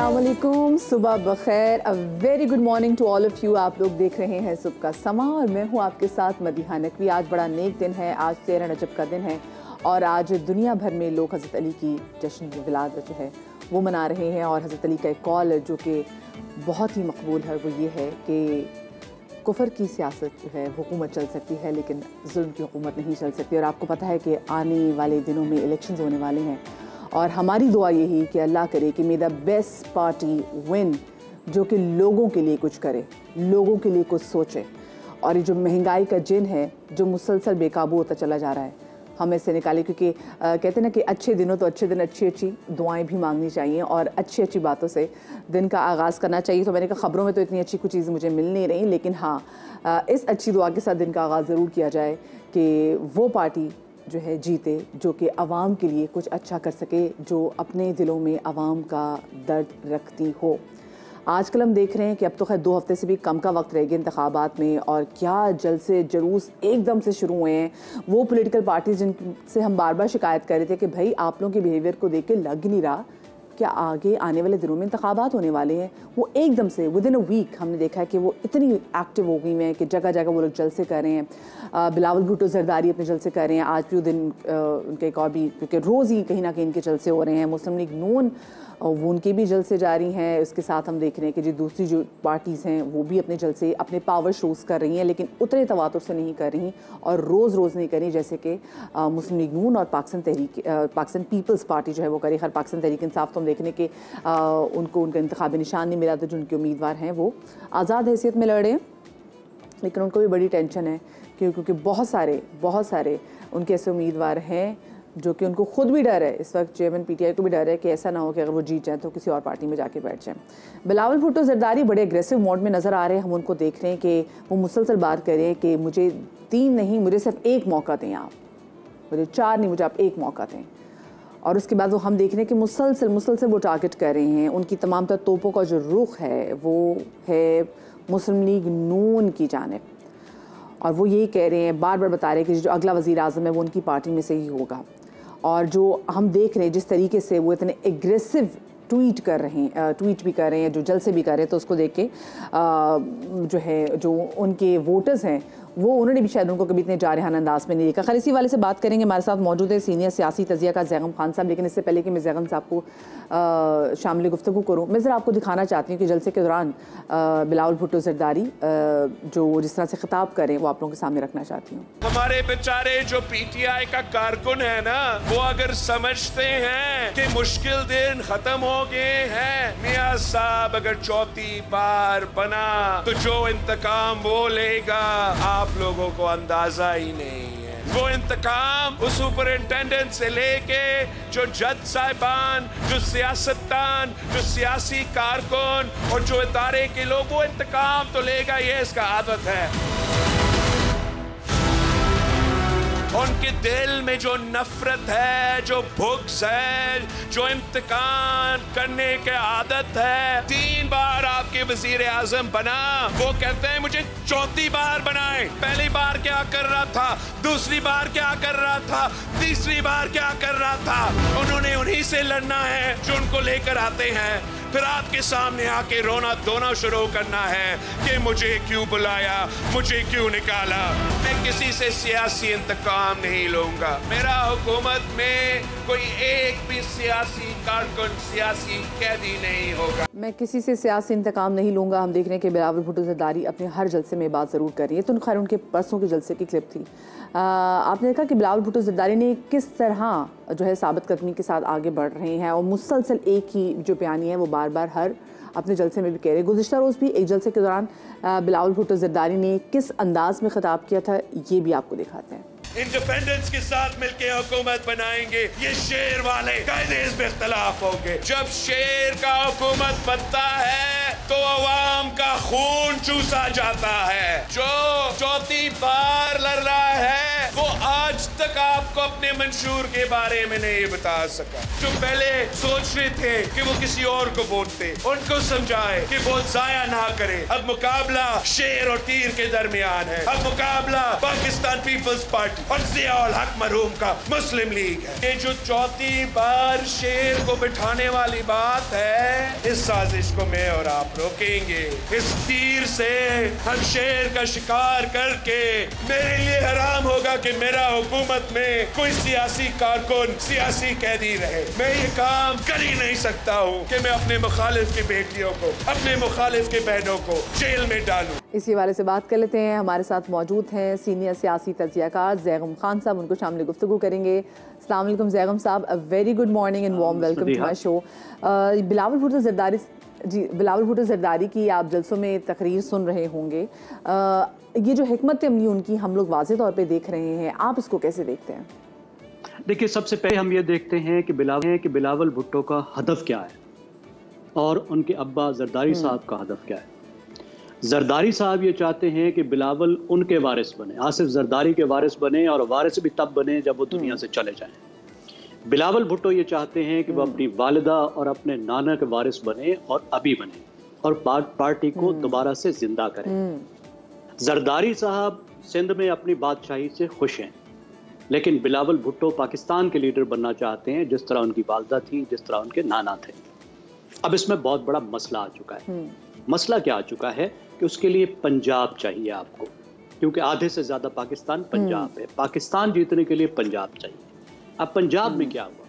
अस्सलामुअलैकुम, सुबह बखैर, a very good morning to all of you. आप लोग देख रहे हैं सुबह का समा और मैं हूं आपके साथ मदीहा नकवी। आज बड़ा नेक दिन है, आज 13 रजब का दिन है और आज दुनिया भर में लोग हज़रत अली की जश्न विलादत जो है वो मना रहे हैं। और हज़रत अली का एक कौल जो कि बहुत ही मकबूल है वो ये है कि कुफर की सियासत जो है हुकूमत चल सकती है लेकिन जुल्म की हुकूमत नहीं चल सकती। और आपको पता है कि आने वाले दिनों में इलेक्शंस होने वाले हैं और हमारी दुआ यही कि अल्लाह करे कि मे द बेस्ट पार्टी विन, जो कि लोगों के लिए कुछ करे, लोगों के लिए कुछ सोचे। और ये जो महंगाई का जिन है जो मुसलसल बेकाबू होता चला जा रहा है, हम इससे निकालें। क्योंकि कहते हैं ना कि अच्छे दिनों तो अच्छे दिन अच्छी अच्छी दुआएं भी मांगनी चाहिए और अच्छी अच्छी बातों से दिन का आगाज़ करना चाहिए। तो मैंने कहा खबरों में तो इतनी अच्छी कुछ चीज़ मुझे मिल नहीं रही, लेकिन हाँ इस अच्छी दुआ के साथ दिन का आगाज़ ज़रूर किया जाए कि वो पार्टी जो है जीते जो कि आवाम के लिए कुछ अच्छा कर सके, जो अपने दिलों में आवाम का दर्द रखती हो। आजकल हम देख रहे हैं कि अब तो खैर 2 हफ्ते से भी कम का वक्त रह गया इंतखाबात में और क्या जलसे जुलूस एकदम से शुरू हुए हैं। वो पॉलिटिकल पार्टीज जिनसे हम बार बार शिकायत कर रहे थे कि भाई आप लोगों के बिहेवियर को देख के लग नहीं रहा क्या आगे आने वाले दिनों में इंतखाबात होने वाले हैं, वो एकदम से विद इन अ वीक हमने देखा है कि वो इतनी एक्टिव हो गई हैं कि जगह जगह वो लोग जलसे कर रहे हैं। बिलावल भुट्टो जरदारी अपने जलसे कर रहे हैं, आज भी दिन उनके एक और भी, क्योंकि रोज़ ही कहीं ना कहीं इनके जलसे हो रहे हैं। मुस्लिम लीग नून वो उनके भी जलसे जारी हैं। इसके साथ हम देख रहे हैं कि जो दूसरी जो पार्टीज़ हैं वो भी अपने जलसे अपने पावर शोज़ कर रही हैं, लेकिन उतने तवातुर से नहीं कर रही और रोज़ नहीं कर रही जैसे कि मुस्लिम लीग नून और पाकिस्तान पीपल्स पार्टी जो है वो करी। खैर पाकिस्तान तहरीक इंसाफ तो हम देख रहे हैं कि उनको उनका इंतखाबी निशान नहीं मिला, तो जो उनके उम्मीदवार हैं वो आज़ाद हैसियत में लड़ रहे हैं, लेकिन उनको भी बड़ी टेंशन है क्योंकि बहुत सारे उनके ऐसे उम्मीदवार हैं जो कि उनको खुद भी डर है, इस वक्त चेयरमैन पीटीआई को भी डर है कि ऐसा ना हो कि अगर वो जीत जाए तो किसी और पार्टी में जाके बैठ जाए। बिलावल भुट्टो जरदारी बड़े एग्रेसिव मोड में नज़र आ रहे हैं। हम उनको देख रहे हैं कि वो मुसलसल बात कर रहे हैं कि मुझे 3 नहीं, मुझे सिर्फ 1 मौका दें आप, मुझे 4 नहीं, मुझे आप 1 मौका दें। और उसके बाद वो हम देख रहे हैं कि मुसलसल वो टारगेट कर रहे हैं। उनकी तमाम तर तोपों का जो रुख है वो है मुस्लिम लीग नून की जानिब और वो यही कह रहे हैं, बार बार बता रहे हैं कि जो अगला वज़ीर आज़म है वो उनकी पार्टी में से ही होगा। और जो हम देख रहे हैं जिस तरीके से वो इतने एग्रेसिव ट्वीट भी कर रहे हैं, जो जलसे भी कर रहे हैं, तो उसको देख के जो है जो उनके वोटर्स हैं वो उन्होंने भी शायद उनको कभी इतने जारहाना अंदाज में नहीं देखा। खैर इसी वाले से बात करेंगे। हमारे साथ मौजूद है सीनियर सियासी तजिया का ज़ैगम खान साहब, लेकिन इससे पहले कि मैं ज़ैगम साहब को शामिल गुफ्तगू करूँ, मैं ज़रा आपको दिखाना चाहती हूँ कि जलसे के दौरान बिलावल भुट्टो जरदारी जो जिस तरह से खिताब करें वो आप लोगों के सामने रखना चाहती हूँ। हमारे बेचारे जो पीटीआई का कारकुन है ना, वो अगर समझते हैं कि मुश्किल दिन खत्म हो गए हैं, मियां साहब अगर 4थी बार बना तो जो इंतकाम वो लेगा आप लोगों को अंदाजा ही नहीं है। वो इंतकाम उस सुपरिंटेंडेंट से लेके जो जज साहिबान, जो सियासतदान, जो सियासी कारकुन और जो इदारे के लोग, वो इंतकाम तो लेगा, ये इसका आदत है। उनके दिल में जो नफरत है, जो भुक्स है, जो इंतकाम करने की आदत है। 3 बार आपके वजीर आजम बना, वो कहते हैं मुझे 4थी बार बनाए। पहली बार क्या कर रहा था, दूसरी बार क्या कर रहा था, तीसरी बार क्या कर रहा था। उन्होंने उन्हीं से लड़ना है जो उनको लेकर आते हैं, फिर आपके सामने आके रोना धोना शुरू करना है कि मुझे क्यों बुलाया, मुझे क्यों निकाला। मैं किसी से सियासी इंतकाम नहीं लूंगा। मेरा हुकूमत में कोई एक भी सियासी कारकुन, सियासी कैदी नहीं होगा। मैं किसी से सियासी इंतकाम नहीं लूंगा। हम देख रहे हैं कि बिलावल भुट्टो जरदारी अपने हर जलसे में बात ज़रूर कर रही है। तो खैर उनके परसों के जलसे की क्लिप थी। आपने देखा कि बिलावल भुट्टो जरदारी ने किस तरह जो है साबित कदमी के साथ आगे बढ़ रहे हैं और मुसलसल एक ही जो बयानी है वो बार बार हर अपने जलसे में भी कह रहे हैं। गुज़िश्ता रोज़ भी एक जलसे के दौरान बिलावल भुट्टो जरदारी ने किस अंदाज में खिताब किया था, ये भी आपको दिखाते हैं। इंडिपेंडेंस के साथ मिलके हुकूमत बनाएंगे, ये शेर वाले कायदे इसमें इख्तलाफ होंगे। जब शेर का हुकूमत बनता है तो अवाम का खून चूसा जाता है। जो 4थी बार लड़ रहा है वो आज तक तक आपको अपने मंशूर के बारे में नहीं बता सका। जो पहले सोच रहे थे कि वो किसी और को वोट दे, उनको समझाए कि वोट जाया ना करे। अब मुकाबला शेर और तीर के दरमियान है। अब मुकाबला पाकिस्तान पीपल्स पार्टी और ज़िया-उल हक मरहूम का मुस्लिम लीग है। ये जो चौथी बार शेर को बिठाने वाली बात है, इस साजिश को मैं और आप रोकेंगे। इस तीर से हम शेर का शिकार करके मेरे लिए हराम होगा कि मेरा हुकूमत में कोई सियासी कारकुन, सियासी कैदी रहे। मैं ये काम कर ही नहीं सकता हूँ कि मैं अपने मुखालिफ की बेटियों को, अपने मुखालिफ की बहनों को जेल में डालूं। इसी हवाले से बात कर लेते हैं। हमारे साथ मौजूद हैं सीनियर सियासी तज्ज़ियाकार ज़ैगम खान साहब, उनको शामिल गुफ्तगू करेंगे। अस्सलाम वालेकुम ज़ैगम साहब, a very good morning and warm welcome to my show. Bilawal Bhutto Zardari Bilawal Bhutto Zardari की आप जलसों में तकरीर सुन रहे होंगे। ये जो हिकमत अमली उनकी हम लोग वाज़ेह तौर पे देख रहे हैं, आप इसको कैसे देखते हैं? देखिए, सबसे पहले हम ये देखते हैं कि बिलावल भुट्टो का हदफ क्या है और उनके अब्बा जरदारी साहब का हदफ क्या है। जरदारी साहब ये चाहते हैं कि बिलावल उनके वारिस बने, आसिफ जरदारी के वारिस बने, और वारिस भी तब बने जब वो दुनिया से चले जाएं। बिलावल भुट्टो ये चाहते हैं कि वो अपनी वालिदा और अपने नाना के वारिस बने और अभी बने और पार्टी को दोबारा से जिंदा करें। जरदारी साहब सिंध में अपनी बादशाही से खुश हैं, लेकिन बिलावल भुट्टो पाकिस्तान के लीडर बनना चाहते हैं, जिस तरह उनकी वालिदा थी, जिस तरह उनके नाना थे। अब इसमें बहुत बड़ा मसला आ चुका है। मसला क्या आ चुका है कि उसके लिए पंजाब चाहिए आपको, क्योंकि आधे से ज्यादा पाकिस्तान पंजाब है। पाकिस्तान जीतने के लिए पंजाब चाहिए। अब पंजाब में क्या हुआ?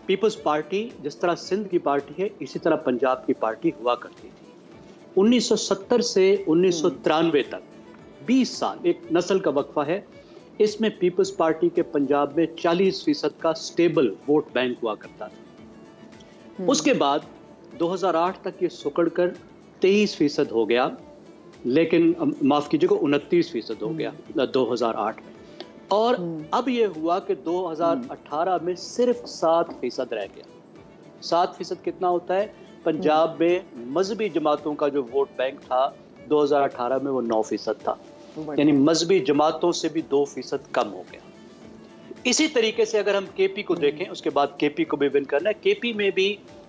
पीपल्स पार्टी जिस तरह सिंध की पार्टी है, इसी तरह पंजाब की पार्टी हुआ करती थी। 1970 से 1993 तक 20 साल, एक नस्ल का वक्फा है। इसमें पीपल्स पार्टी के पंजाब में 40% का स्टेबल वोट बैंक हुआ करता था। उसके बाद 2008 तक ये सुकड़कर 23% हो गया, लेकिन माफ कीजिएगा 29% हो गया 2008 में। और अब ये हुआ कि 2018 में सिर्फ 7% रह गया। 7% कितना होता है? पंजाब में मजहबी जमातों का जो वोट बैंक था 2018 में वो 9% था, यानी मजहबी जमातों से भी 2% कम हो गया। इसी तरीके से अगर हम केपी को देखें, उसके बाद केपी को भी विन करना है। केपी में भी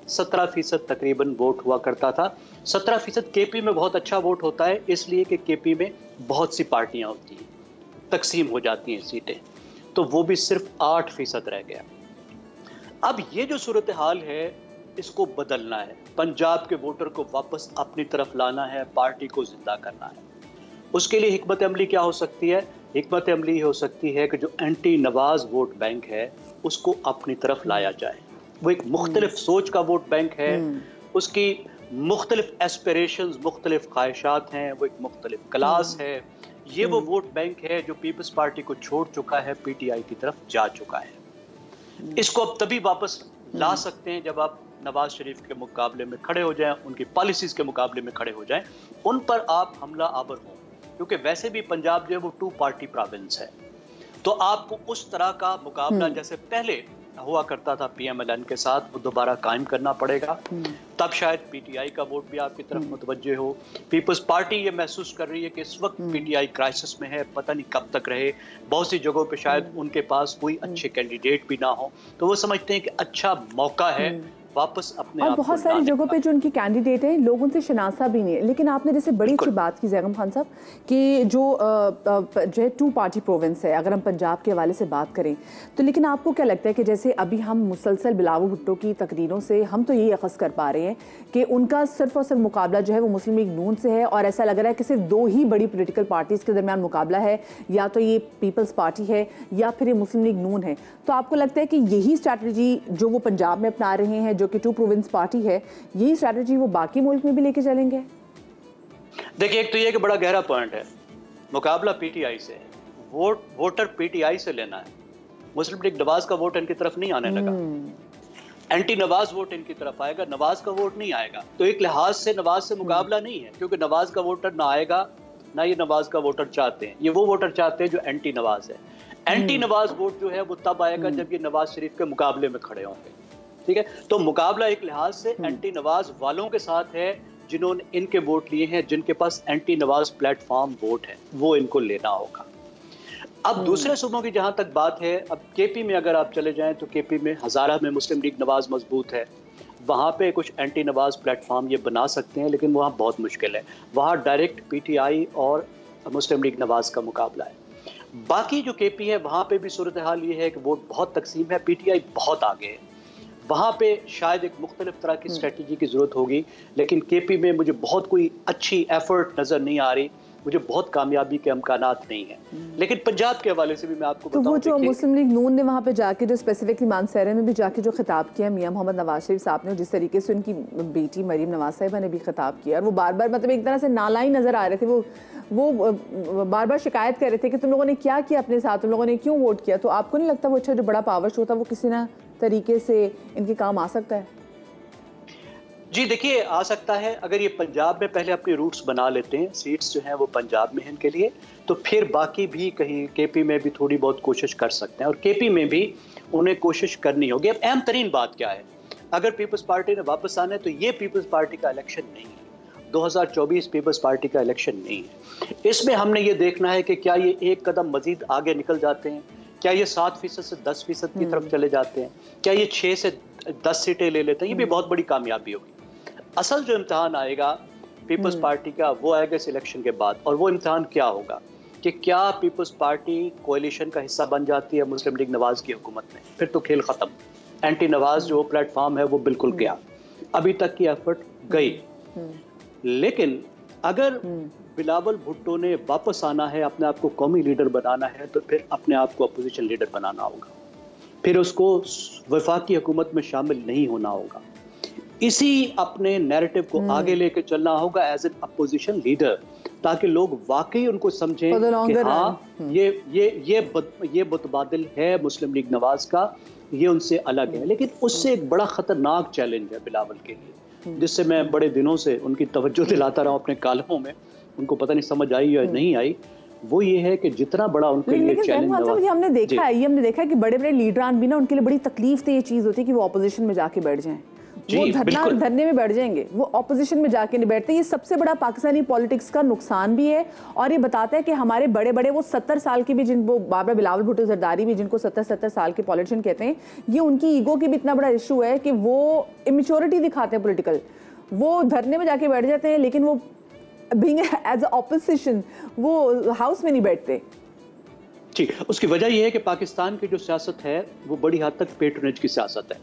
17% तकरीबन वोट हुआ करता था। 17% केपी में बहुत अच्छा वोट होता है, इसलिए कि केपी में बहुत सी पार्टियां होती हैं, तकसीम हो जाती हैं सीटें, तो वो भी सिर्फ 8% रह गया। अब ये जो सूरत हाल है, इसको बदलना है। पंजाब के वोटर को वापस अपनी तरफ लाना है, पार्टी को जिंदा करना है। उसके लिए हिकमत अमली क्या हो सकती है? हिकमत अमली हो सकती है कि जो एंटी नवाज वोट बैंक है, उसको अपनी तरफ लाया जाए। वो एक मुख्तलिफ सोच का वोट बैंक है, उसकी मुख्तलिफ एस्पिरेशंस, मुख्तलिफ ख्वाहिशात हैं, वो एक मुख्तलिफ क्लास है। ये वो वोट बैंक है जो पीपल्स पार्टी को छोड़ चुका है, पीटीआई की तरफ जा चुका है। इसको अब तभी वापस ला सकते हैं जब आप नवाज शरीफ के मुकाबले में खड़े हो जाएं, उनकी पॉलिसीज के मुकाबले में खड़े हो जाएं, उन पर आप हमला आवर हों, क्योंकि वैसे भी पंजाब जो है वो 2 पार्टी प्रोविंस है। तो आपको उस तरह का मुकाबला जैसे पहले हुआ करता था पीएमएलएन के साथ, वो दोबारा कायम करना पड़ेगा। तब शायद पीटीआई का वोट भी आपकी तरफ मुतवज्जे हो। पीपल्स पार्टी ये महसूस कर रही है कि इस वक्त पीटीआई क्राइसिस में है, पता नहीं कब तक रहे। बहुत सी जगहों पे शायद उनके पास कोई अच्छे कैंडिडेट भी ना हो, तो वो समझते हैं कि अच्छा मौका है वापस अपने। और बहुत सारी जगहों पे जो उनकी कैंडिडेट हैं, लोग उनसे शनासा भी नहीं है। लेकिन आपने जैसे बड़ी अच्छी बात की ज़ैगम खान साहब कि जो है 2 पार्टी प्रोविंस है, अगर हम पंजाब के हवाले से बात करें तो, लेकिन आपको क्या लगता है कि जैसे अभी हम मुसलसल बिलावल भुट्टो की तकरीरों से हम तो यही अखज़ कर पा रहे हैं कि उनका सिर्फ और सिर्फ मुकाबला जो है वो मुस्लिम लीग नून से है, और ऐसा लग रहा है कि सिर्फ 2 ही बड़ी पोलिटिकल पार्टीज़ के दरमियान मुकाबला है, या तो ये पीपल्स पार्टी है या फिर ये मुस्लिम लीग नून है। तो आपको लगता है कि यही स्ट्रैटेजी जो वो पंजाब में अपना रहे हैं, जो कि 2 प्रोविंस पार्टी है, यही स्ट्रैटेजी वो बाकी मुल्क में भी लेके चलेंगे? देखिए, एक तो ये कि बड़ा गहरा पॉइंट है, मुकाबला पीटीआई से है, वोटर पीटीआई से लेना है। मुस्लिम लीग नवाज का वोट इनकी तरफ नहीं आने लगा, एंटी नवाज वोट इनकी तरफ आएगा, नवाज का वोट नहीं आएगा। तो एक लिहाज से नवाज से मुकाबला नहीं है, क्योंकि नवाज का वोटर ना आएगा ना ये नवाज का वोटर चाहते हैं। ये वो वोटर चाहते हैं जो एंटी नवाज है। एंटी नवाज वोट जो है वो तब आएगा जब ये नवाज शरीफ के मुकाबले में खड़े होंगे। ठीक है, तो मुकाबला एक लिहाज से एंटी नवाज वालों के साथ है जिन्होंने इनके वोट लिए हैं, जिनके पास एंटी नवाज प्लेटफॉर्म वोट है, वो इनको लेना होगा। अब दूसरे सूबों की जहां तक बात है, अब केपी में अगर आप चले जाएं तो केपी में हज़ारा में मुस्लिम लीग नवाज मजबूत है, वहाँ पे कुछ एंटी नवाज प्लेटफॉर्म ये बना सकते हैं, लेकिन वहाँ बहुत मुश्किल है। वहाँ डायरेक्ट पीटीआई और मुस्लिम लीग नवाज का मुकाबला है। बाकी जो केपी है वहाँ पे भी सूरत हाल ये है कि वोट बहुत तकसीम है, पीटीआई बहुत आगे है। वहाँ पे शायद एक मुख्तलिफ तरह की स्ट्रेटजी की ज़रूरत होगी, लेकिन केपी में मुझे बहुत कोई अच्छी एफर्ट नज़र नहीं आ रही, मुझे बहुत कामयाबी के इम्कानात नहीं है। लेकिन पंजाब के हवाले से भी मैं आपको बताऊं, वो जो मुस्लिम लीग नून ने वहाँ पे जाके जो स्पेसिफिकली मानसहरा में भी जाके जो खिताब किया मियां मोहम्मद नवाज शरीफ साहब ने, जिस तरीके से उनकी बेटी मरीम नवाज साहिबा ने भी खिताब किया, और वो बार बार मतलब एक तरह से नालाई नजर आ रहे थे, वो बार बार शिकायत कर रहे थे कि तुम लोगों ने क्या किया अपने साथ, तुम लोगों ने क्यों वोट किया। तो आपको नहीं लगता वो अच्छा जो बड़ा पावर शो था वो किसी ना तरीके से इनके काम आ सकता है? जी देखिए, आ सकता है। अगर ये पंजाब में पहले अपनी रूट्स बना लेते हैं, सीट्स जो हैं वो पंजाब में हैं इनके लिए, तो फिर बाकी भी कहीं केपी में भी थोड़ी बहुत कोशिश कर सकते हैं, और केपी में भी उन्हें कोशिश करनी होगी। अब अहम तरीन बात क्या है, अगर पीपल्स पार्टी ने वापस आना है तो ये पीपल्स पार्टी का इलेक्शन नहीं है, 2024 पीपल्स पार्टी का इलेक्शन नहीं है। इसमें हमने ये देखना है कि क्या ये एक कदम मजीद आगे निकल जाते हैं, क्या ये 7% से 10% की तरफ चले जाते हैं, क्या ये 6 से 10 सीटें ले लेते हैं, ये भी बहुत बड़ी कामयाबी होगी। असल जो इम्तहान आएगा पीपल्स पार्टी का वो आएगा इस इलेक्शन के बाद, और वो इम्तहान क्या होगा कि क्या पीपल्स पार्टी कोalition का हिस्सा बन जाती है मुस्लिम लीग नवाज की हुकूमत में, फिर तो खेल ख़त्म। एंटी नवाज जो प्लेटफॉर्म है वो बिल्कुल गया, अभी तक की एफर्ट गई। लेकिन अगर बिलावल भुट्टो ने वापस आना है, अपने आप को कौमी लीडर बनाना है, तो फिर अपने आप को अपोजिशन लीडर बनाना होगा, फिर उसको वफाकी हुकूमत में शामिल नहीं होना होगा। इसी अपने नैरेटिव को आगे लेके चलना होगा एज एन अपोजिशन लीडर, ताकि लोग वाकई उनको समझें कि हाँ ये मुतबादिल है मुस्लिम लीग नवाज का, ये उनसे अलग है। लेकिन उससे एक बड़ा खतरनाक चैलेंज है बिलावल के लिए, जिससे मैं बड़े दिनों से उनकी तवज्जो दिलाता रहा हूँ अपने कालमों में, उनको पता नहीं समझ आई या नहीं आई। वो ये है कि जितना बड़ा उनके लिए चैलेंज ये हमने देखा है कि बड़े बड़े लीडरान भी ना, उनके लिए बड़ी तकलीफ ये चीज होती है कि वो ऑपोजिशन में जाके बैठ जाएं, वो धरने में बैठ जाएंगे, वो ऑपोजिशन में जाके नहीं बैठते। ये सबसे बड़ा पाकिस्तानी पॉलिटिक्स का नुकसान भी है, और ये बताता है कि हमारे बड़े बड़े वो 70 साल के भी, जिनको बाबर बिलावल भुट्टो जरदारी भी जिनको 70 साल के पॉलिटिशियन कहते हैं, ये उनकी ईगो की भी इतना बड़ा इशू है कि वो इमेच्योरिटी दिखाते हैं पॉलिटिकल, वो धरने में जाके बैठ जाते हैं, लेकिन वो बीइंग एज ऑपोजिशन वो हाउस में नहीं बैठते। जी, उसकी वजह यह है कि पाकिस्तान की जो सियासत है वो बड़ी हद तक पेट्रोनेज की सियासत है,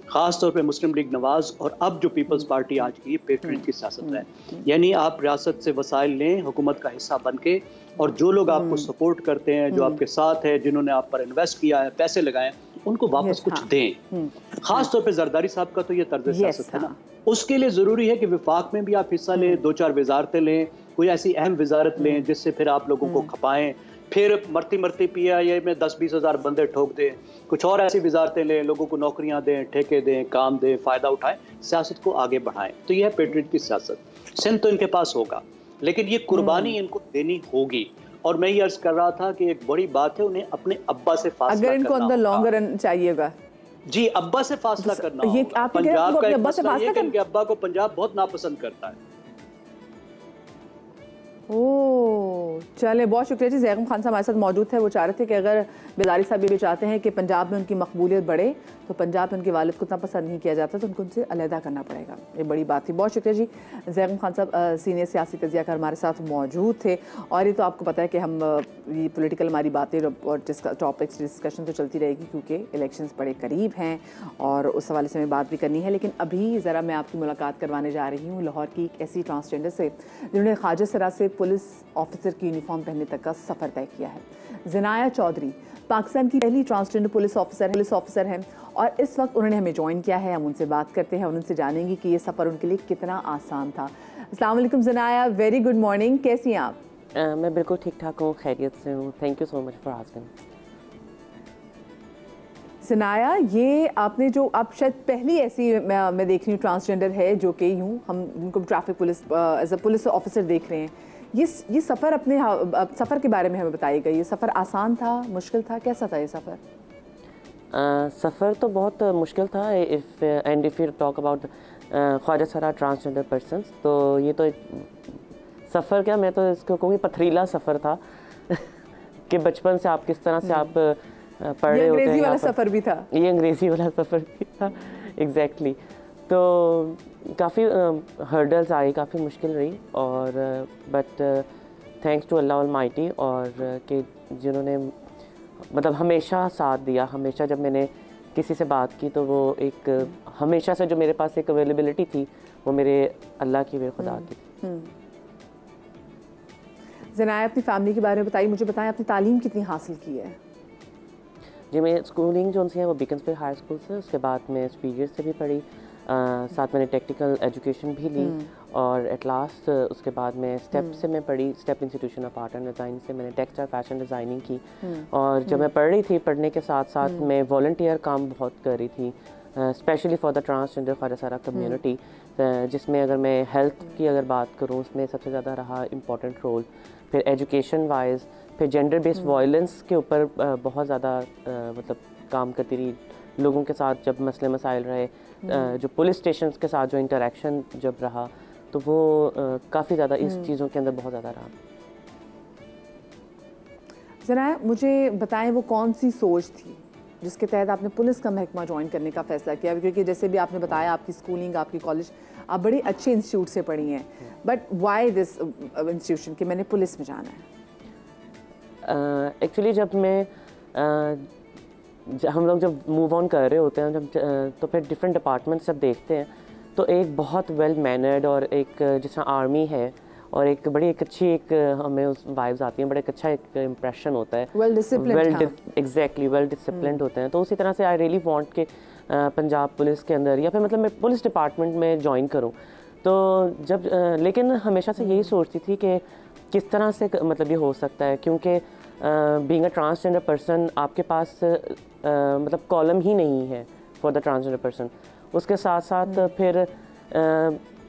खास तौर पे मुस्लिम लीग नवाज और अब जो पीपल्स पार्टी आज की पेट्रोनेज की सियासत है। यानी आप रियासत से वसाइल लें हुकूमत का हिस्सा बन के, और जो लोग आपको सपोर्ट करते हैं, जो आपके साथ है, जिन्होंने आप पर इन्वेस्ट किया है, पैसे लगाए, उनको वापस कुछ दें। खास तौर पे जरदारी साहब का तो ये तर्ज सियासत है ना, उसके लिए ज़रूरी है कि विफाक में भी आप हिस्सा लें, 2-4 वजारतें लें, कोई ऐसी अहम वजारत लें जिससे फिर आप लोगों को खपाएं, फिर मरती PIA में 10-20 हज़ार बंदे ठोक दें, कुछ और ऐसी वजारतें लें, लोगों को नौकरियां दें, ठेके दें, काम दें, फ़ायदा उठाएं, सियासत को आगे बढ़ाएं। तो यह है पेट्रियट की सियासत। सिंध तो इनके पास होगा, लेकिन ये कुर्बानी इनको देनी होगी। और मैं ये अर्ज कर रहा था कि एक बड़ी बात है, उन्हें अपने अब्बा से फासला, अगर इनको अंदर लॉन्ग रन चाहिएगा, जी अब्बा से फासला करना ये होगा। पंजाब का अब्बा से फासला कर, इनके अब्बा को पंजाब बहुत नापसंद करता है। ओह चले, बहुत शुक्रिया जी। ज़ैगम खान साहब हमारे साथ मौजूद थे। वो चाह रहे थे कि अगर बिलारी साहब ये भी चाहते हैं कि पंजाब में उनकी मकबूलियत बढ़े, तो पंजाब में उनके वालिद को इतना पसंद नहीं किया जाता, तो उनको उनसे अलहदा करना पड़ेगा। ये बड़ी बात थी। बहुत शुक्रिया जी। ज़ैगम खान साहब सीनियर सियासी तजियाकार हमारे साथ मौजूद थे। और ये तो आपको पता है कि हम ये पॉलिटिकल हमारी बातें और टॉपिक्स डिस्कशन तो चलती रहेगी, क्योंकि इलेक्शंस बड़े करीब हैं और उस हवाले से हमें बात भी करनी है। लेकिन अभी ज़रा मैं आपकी मुलाकात करवाने जा रही हूँ लाहौर की एक ऐसी ट्रांसजेंडर से जिन्होंने ख्वाजा सरा से पुलिस ऑफिसर की यूनिफॉर्म पहनने तक का सफ़र तय किया है। ज़नाया चौधरी पाकिस्तान की पहली ट्रांसजेंडर पुलिस ऑफिसर हैं और इस वक्त उन्होंने हमें ज्वाइन किया है। हम उनसे बात करते हैं और उनसे जानेंगे कि ये सफ़र उनके लिए कितना आसान था। अस्सलाम वालेकुम ज़नाया, वेरी गुड मॉर्निंग, कैसी हैं आप? मैं बिल्कुल ठीक ठाक हूँ, खैरियत से हूँ। Thank you so much for asking. Zanaya, ये आपने जो आप शायद पहली ऐसी मैं देख रही हूँ ट्रांसजेंडर है जो कि यूँ हम जिनको traffic police as a police officer देख रहे हैं। ये सफ़र अपने सफ़र के बारे में हमें बताइएगा। ये सफ़र आसान था, मुश्किल था, कैसा था ये सफ़र? सफ़र तो बहुत मुश्किल था। इफ़ यू टॉक अबाउट ख्वाजा सरा ट्रांसजेंडर पर्सनस, तो ये तो एक सफ़र क्या, मैं तो इसको कहूँगी पथरीला सफ़र था। कि बचपन से आप किस तरह से आप पढ़ रहे होते हैं। अंग्रेजी वाला सफ़र भी था। ये अंग्रेज़ी वाला सफ़र भी था, एग्जैक्टली। तो काफ़ी हर्डल्स आई, काफ़ी मुश्किल रही, और but thanks to Allah almighty, और कि जिन्होंने मतलब हमेशा साथ दिया। हमेशा जब मैंने किसी से बात की तो वो एक हमेशा से जो मेरे पास एक अवेलेबिलिटी थी वो मेरे अल्लाह की, मेरे खुदा की थी। ज़नाया, अपनी फैमिली के बारे में बताइए, मुझे बताएं आपने तालीम कितनी हासिल की है? जी, मैं स्कूलिंग जो सी है वो बीकन्सफील्ड हाई स्कूल से, उसके बाद मैं स्पीरियड से भी पढ़ी, साथ मैंने टेक्निकल एजुकेशन भी ली, और एट लास्ट उसके बाद मैं स्टेप से मैं पढ़ी, step institution of art and design से मैंने टेक्सटाइल फैशन डिज़ाइनिंग की। और जब मैं पढ़ रही थी, पढ़ने के साथ साथ मैं वॉलंटियर काम बहुत कर रही थी, स्पेशली फॉर द ट्रांसजेंडर ख्वाजा सारा कम्युनिटी, जिसमें अगर मैं हेल्थ की अगर बात करूँ उसमें सबसे ज़्यादा रहा इम्पॉर्टेंट रोल। फिर एजुकेशन वाइज, फिर जेंडर बेस्ड वायलेंस के ऊपर बहुत ज़्यादा मतलब काम करती रही। लोगों के साथ जब मसले मसाइल रहे, जो पुलिस स्टेशन के साथ जो इंटरेक्शन जब रहा, तो वो काफ़ी ज़्यादा इस चीज़ों के अंदर बहुत ज़्यादा रहा। ज़नाया, मुझे बताएं वो कौन सी सोच थी जिसके तहत आपने पुलिस का महकमा ज्वाइन करने का फ़ैसला किया? क्योंकि जैसे भी आपने बताया, आपकी स्कूलिंग, आपकी कॉलेज, आप बड़े अच्छे इंस्टीट्यूट से पढ़ी हैं, बट वाई दिस इंस्टीट्यूशन कि मैंने पुलिस में जाना है? एक्चुअली जब मैं हम लोग जब मूव ऑन कर रहे होते हैं, जब तो फिर डिफरेंट डिपार्टमेंट्स जब देखते हैं तो एक बहुत वेल मैनर्ड और एक जिस तरह आर्मी है, और एक बड़ी एक अच्छी एक हमें उस वाइब्स आती हैं, बड़ा एक अच्छा एक इम्प्रेशन होता है, वेल डिसिप्लिन्ड होते हैं। तो उसी तरह से आई रियली वांट के पंजाब पुलिस के अंदर या फिर मतलब मैं पुलिस डिपार्टमेंट में ज्वाइन करूं। तो जब लेकिन हमेशा से यही सोचती थी कि किस तरह से मतलब ये हो सकता है, क्योंकि बीइंग अ ट्रांसजेंडर पर्सन आपके पास मतलब कॉलम ही नहीं है फॉर द ट्रांसजेंडर पर्सन। उसके साथ साथ फिर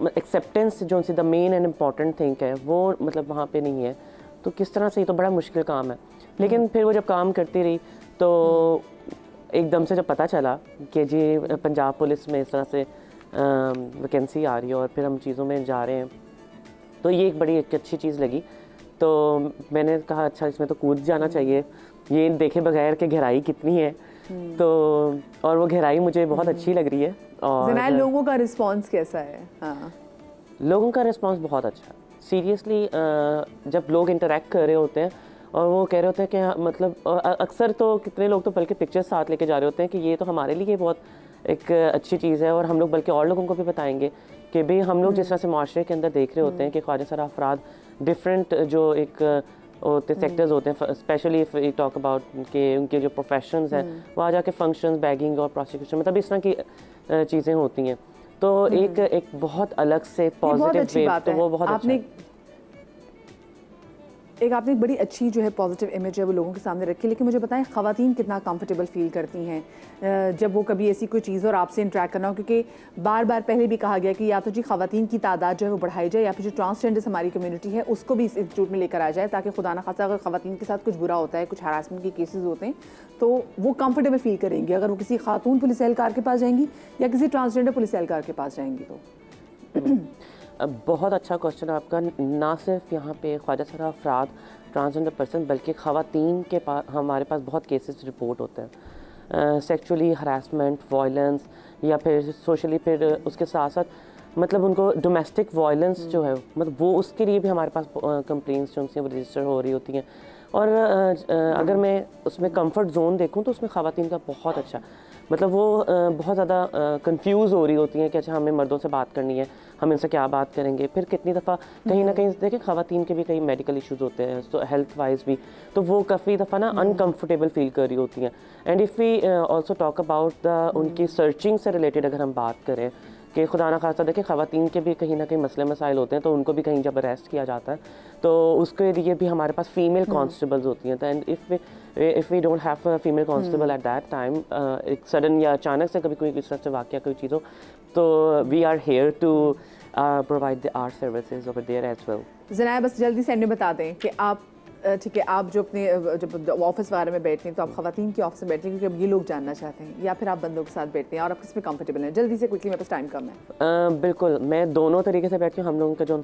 एक्सेप्टेंस जो see the main and important thing है वो मतलब वहाँ पे नहीं है। तो किस तरह से, ये तो बड़ा मुश्किल काम है। लेकिन फिर वो जब काम करती रही तो एकदम से जब पता चला कि जी पंजाब पुलिस में इस तरह से वैकेंसी आ रही है और फिर हम चीज़ों में जा रहे हैं, तो ये एक बड़ी एक अच्छी चीज़ लगी। तो मैंने कहा अच्छा इसमें तो कूद जाना चाहिए, ये देखे बगैर कि गहराई कितनी है। तो और वो गहराई मुझे बहुत अच्छी लग रही है। और ज़नाया, लोगों का रिस्पांस कैसा है? हाँ, लोगों का रिस्पांस बहुत अच्छा है। सीरियसली जब लोग इंटरेक्ट कर रहे होते हैं और वो कह रहे होते हैं कि मतलब अक्सर तो कितने लोग तो बल्कि पिक्चर्स साथ लेके जा रहे होते हैं कि ये तो हमारे लिए बहुत एक अच्छी चीज़ है, और हम लोग बल्कि और लोगों को भी बताएंगे कि भाई हम लोग जिस तरह से माशरे के अंदर देख रहे होते हैं कि ख्वाजा सारा अफराद डिफरेंट जो एक होते सेक्टर्स होते हैं, specially if we talk about के उनके जो प्रोफेशंस हैं वहाँ जाके फंक्शंस, बैगिंग और प्रोसिक्यूशन मतलब इस तरह की चीज़ें होती हैं। तो एक बहुत अलग से पॉजिटिव वेव, तो वो बहुत अच्छा है। आपने एक बड़ी अच्छी जो है पॉजिटिव इमेज है वो लोगों के सामने रखी। लेकिन मुझे बताएं ख़वातीन कितना कंफर्टेबल फील करती हैं जब वो कभी ऐसी कोई चीज़ और आपसे इंटरेक्ट करना हो? क्योंकि बार बार पहले भी कहा गया कि या तो जी ख़वातीन की तादाद जो है वो बढ़ाई जाए, या फिर जो ट्रांसजेंडर्स हमारी कम्युनिटी है उसको भी इस इंस्टीट्यूट में लेकर आ जाए, ताकि खुदा न खासा अगर ख़वातीन के साथ कुछ बुरा होता है, कुछ हरासमेंट के केसेस होते हैं, तो वो कंफर्टेबल फील करेंगी अगर वो किसी खातून पुलिस एहलकार के पास जाएंगी या किसी ट्रांसजेंडर पुलिस एहलकार के पास जाएंगी। तो बहुत अच्छा क्वेश्चन आपका। ना सिर्फ यहाँ पे ख्वाजा सारा अफराद ट्रांसजेंडर पर्सन, बल्कि ख़वातीन के पास हमारे पास बहुत केसेस रिपोर्ट होते हैं, सेक्सुअली हरासमेंट, वायलेंस, या फिर सोशली, फिर उसके साथ साथ मतलब उनको डोमेस्टिक वायलेंस जो है मतलब वो उसके लिए भी हमारे पास कंप्लेंट्स जो उनसे वो रजिस्टर हो रही होती हैं। और अगर मैं उसमें कंफर्ट जोन देखूं तो उसमें ख़वातीन का बहुत अच्छा मतलब वो बहुत ज़्यादा कंफ्यूज हो रही होती हैं कि अच्छा हमें मर्दों से बात करनी है, हम इनसे क्या बात करेंगे। फिर कितनी दफ़ा कहीं ना कहीं देखिए ख़वातीन के भी कई मेडिकल इश्यूज़ होते हैं, तो हेल्थ वाइज भी, तो वो काफ़ी दफ़ा ना अनकम्फर्टेबल फील कर रही होती हैं। And if we also talk about the उनकी सर्चिंग से रिलेटेड अगर हम बात करें कि खुदा ना खासा देखिए ख़वातीन के भी कहीं ना कहीं मसले मसाइल होते हैं, तो उनको भी कहीं जब अरेस्ट किया जाता है तो उसके लिए भी हमारे पास फ़ीमेल कॉन्स्टेबल्स होती हैं। And if we don't have a female constable at that time, एक सडन या अचानक से कभी कोई इस तरह से वाक़या कोई चीज़ हो, तो we are here to provide our services over there as well. Zanaya, बस जल्दी से एंड में बता दें कि आप ठीक है, आप जो अपने जब ऑफिस वगैरह में बैठते हैं तो आप खवातीन के ऑफिस में बैठते हैं क्योंकि अब ये लोग जानना चाहते हैं, या फिर आप बंदों के साथ बैठते हैं और आप किसमें कंफर्टेबल हैं? जल्दी से क्विकली, मेरे पास टाइम कम है। बिल्कुल, मैं दोनों तरीके से बैठती हूँ। हम लोगों का जो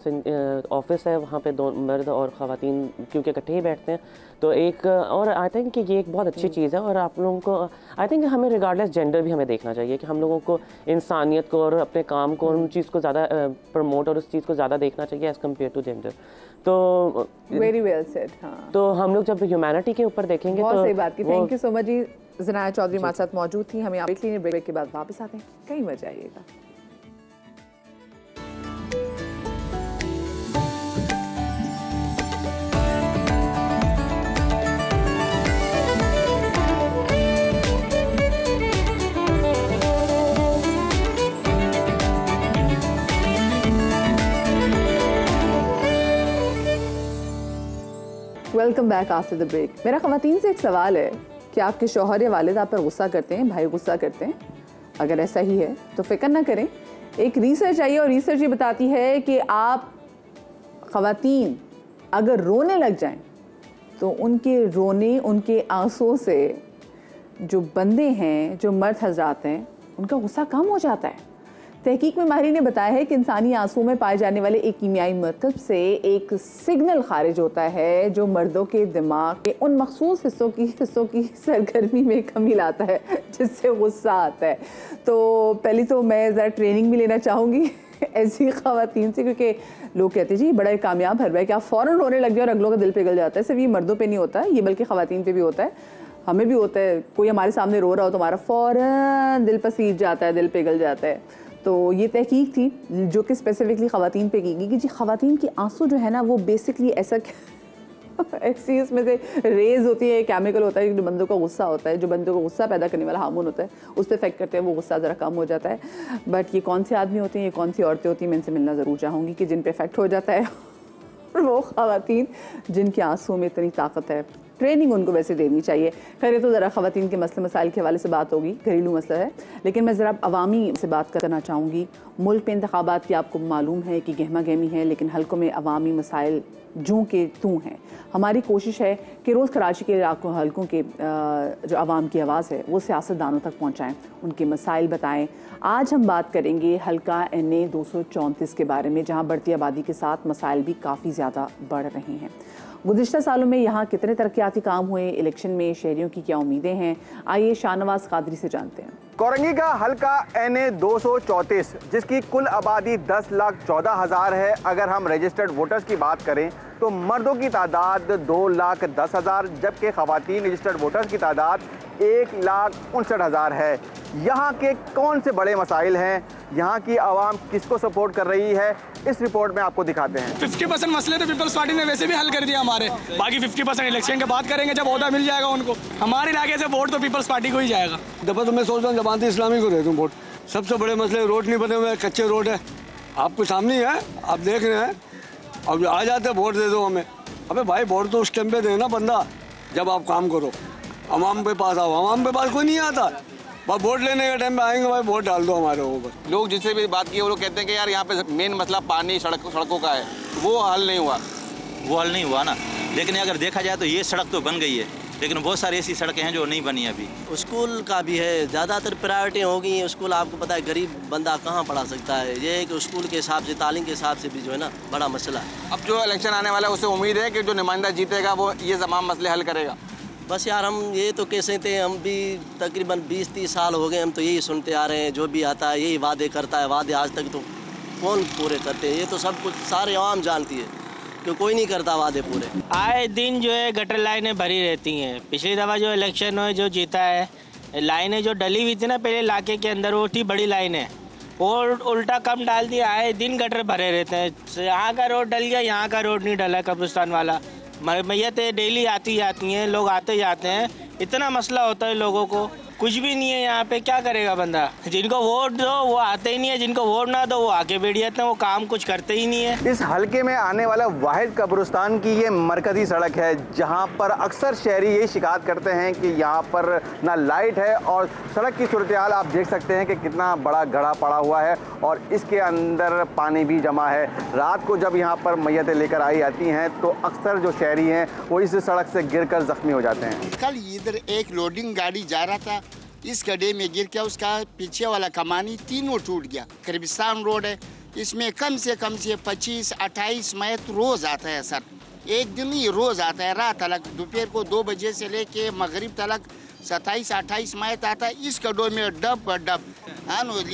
ऑफिस है वहाँ पे दो मर्द और ख़वातीन क्योंकि इकट्ठे ही बैठते हैं, तो एक और आई थिंक कि ये एक बहुत अच्छी चीज़ है। और आप लोगों को आई थिंक हमें रिगार्डलेस जेंडर भी हमें देखना चाहिए कि हम लोगों को इंसानियत को और अपने काम को और उन चीज़ को ज़्यादा प्रमोट और उस चीज़ को ज़्यादा देखना चाहिए एज़ कम्पेयर टू जेंडर। तो वेरी वेल सेड। हाँ, तो हम लोग जब ह्यूमैनिटी के ऊपर देखेंगे बहुत तो सही बात की। थैंक यू सो मच जी। ज़नाया चौधरी हमारे साथ मौजूद थी। हमें ब्रेक लेने, ब्रेक के बाद वापस आते हैं, कहीं मत जाइएगा। Welcome back after the break. मेरा ख़वातीन से एक सवाल है कि आपके शौहर या वालिद आप पर गुस्सा करते हैं, भाई गुस्सा करते हैं? अगर ऐसा ही है तो फिक्र ना करें, एक रिसर्च आई और रिसर्च ये बताती है कि आप ख़वातीन अगर रोने लग जाएं तो उनके रोने, उनके आंसुओं से जो बंदे हैं, जो मर्द हजरात हैं, उनका गुस्सा कम हो जाता है। तहकीक में माहिर ने बताया है कि इंसानी आंसुओं में पाए जाने वाले एक कीमियाई मरकब से एक सिग्नल खारिज होता है जो मर्दों के दिमाग के उन मखसूस हिस्सों की सरगर्मी में कमी लाता है जिससे गुस्सा आता है। तो पहले तो मैं ज़रा ट्रेनिंग भी लेना चाहूँगी ऐसी ख़वातीन से, क्योंकि लोग कहते हैं जी बड़ा कामयाब हरबा है कि आप फ़ौरन रोने लग गए और अगलों का दिल पिघल जाता है। सिर्फ ये मर्दों पे नहीं होता है, ये बल्कि ख़वातीन पे भी होता है, हमें भी होता है। कोई हमारे सामने रो रहा हो तो हमारा फ़ौरन दिल पसीज जाता है, दिल पिघल जाता है। तो ये तहकीक थी जो कि स्पेसिफिकली ख़वातीन पे की गई कि जी ख़वातीन की आंसू जो है ना वो बेसिकली ऐसा ऐसी इसमें से रेज होती है, केमिकल होता है जो बंदों का गुस्सा होता है, जो बंदों को गुस्सा पैदा करने वाला हार्मोन होता है, उस पर इफेक्ट करते हैं, वो गुस्सा ज़रा कम हो जाता है। बट ये कौन से आदमी होते हैं, ये कौन सी औरतें होती हैं, मैं इनसे मिलना ज़रूर चाहूँगी कि जिन पे इफेक्ट हो जाता है और वो ख़वातीन जिनके आंसुओं में इतनी ताकत है। ट्रेनिंग उनको वैसे देनी चाहिए। खैर तो ज़रा ख़वातीन के मसले मसाइल के हवाले से बात होगी, घरेलू मसला है, लेकिन मैं ज़रा अवामी से बात करना चाहूँगी। मुल्क में इंतखाबात की आपको मालूम है कि गहमा गहमी है, लेकिन हल्कों में अवामी मसाइल जूँ के तू हैं। हमारी कोशिश है कि रोज़ कराची के हल्कों के जो आवाम की आवाज़ है वो सियासतदानों तक पहुँचाएँ, उनके मसाइल बताएँ। आज हम बात करेंगे हल्का NA 234 के बारे में, जहाँ बढ़ती आबादी के साथ मसाइल भी काफ़ी ज़्यादा बढ़ रहे हैं। गुज़िश्ता सालों में यहाँ कितने तरक्याती काम हुए, इलेक्शन में शहरियों की क्या उम्मीदें हैं, आइए शाहनवाज कादरी से जानते हैं। कोरंगी का हल्का NA 234 जिसकी कुल आबादी 10,14,000 है। अगर हम रजिस्टर्ड वोटर्स की बात करें तो मर्दों की तादाद 2,10,000 जबकि ख़वातीन रजिस्टर्ड वोटर्स की तादाद 1,59,000 है। यहाँ के कौन से बड़े मसाइल हैं, यहाँ की आवाम किसको सपोर्ट कर रही है, इस रिपोर्ट में आपको दिखाते हैं। 50% मसले तो पीपल्स पार्टी ने वैसे भी हल कर दिया हमारे, बाकी 50% इलेक्शन के बाद करेंगे जब ओहदा मिल जाएगा उनको। हमारे इलाके से वोट तो पीपल्स पार्टी को ही जाएगा। दफा तो मैं सोच रहा हूँ जमात इस्लामी को दे दूँ वोट। सबसे बड़े मसले रोड नहीं बने हुए, कच्चे रोड है, आपको सामने है, आप देख रहे हैं। अब आ जाते वोट दे दो हमें। अबे भाई वोट तो उस टाइम पे देना बंदा जब आप काम करो, अवाम पे पास आओ। अवाम पे पास कोई नहीं आता, बस वोट लेने के टाइम पे आएंगे, भाई वोट डाल दो हमारे ऊपर। लोग जिससे भी बात की वो लोग कहते हैं कि यार यहाँ पे मेन मसला पानी सड़कों का है, वो हल नहीं हुआ ना। लेकिन अगर देखा जाए तो ये सड़क तो बन गई है, लेकिन बहुत सारी ऐसी सड़कें हैं जो नहीं बनी अभी। स्कूल का भी है, ज़्यादातर प्रायोरिटी होगी। स्कूल आपको पता है गरीब बंदा कहाँ पढ़ा सकता है, ये एक स्कूल के हिसाब से, तालीम के हिसाब से भी जो है ना बड़ा मसला है। अब जो इलेक्शन आने वाला है उससे उम्मीद है कि जो नुमाइंदा जीतेगा वो ये तमाम मसले हल करेगा। बस यार हम ये तो कह सकते हैं, हम भी तकरीबन 20-30 साल हो गए, हम तो यही सुनते आ रहे हैं, जो भी आता है यही वादे करता है। वादे आज तक तो कौन पूरे करते हैं, ये तो सब कुछ सारे आवाम जानती है कि कोई नहीं करता वादे पूरे। आए दिन जो है गटर लाइनें भरी रहती हैं। पिछली दफ़ा जो इलेक्शन हुए जो जीता है, लाइनें जो डली हुई थी ना पहले इलाके के अंदर, वो थी बड़ी लाइनें, और उल्टा कम डाल दिया। आए दिन गटर भरे रहते हैं, यहाँ का रोड डल गया, यहाँ का रोड नहीं डला। कब्रिस्तान वाला मैयतें डेली आती जाती हैं, लोग आते जाते हैं, इतना मसला होता है लोगों को, कुछ भी नहीं है यहाँ पे, क्या करेगा बंदा। जिनको वोट दो वो आते ही नहीं है, जिनको वोट ना दो वो आके बैठ जाते हैं, वो काम कुछ करते ही नहीं है। इस हलके में आने वाला वाहिद कब्रिस्तान की ये मरकजी सड़क है जहाँ पर अक्सर शहरी यही शिकायत करते हैं कि यहाँ पर ना लाइट है और सड़क की सूरत हाल आप देख सकते हैं कि कितना बड़ा गड्ढा पड़ा हुआ है और इसके अंदर पानी भी जमा है। रात को जब यहाँ पर मैयतें लेकर आई जाती हैं तो अक्सर जो शहरी हैं वो इस सड़क से गिरकर जख्मी हो जाते हैं। कल इधर एक लोडिंग गाड़ी जा रहा था, इस गड्ढे में गिर के उसका पीछे वाला कमानी तीनों टूट गया। कब्रिस्तान रोड है, इसमें कम से 25-28 मैयत रोज आता है सर, एक दिन ही रोज आता है। रात तक दोपहर को 2 बजे से लेके मगरिब तक 27-28 मैयत आता है। इस गड्ढों में डब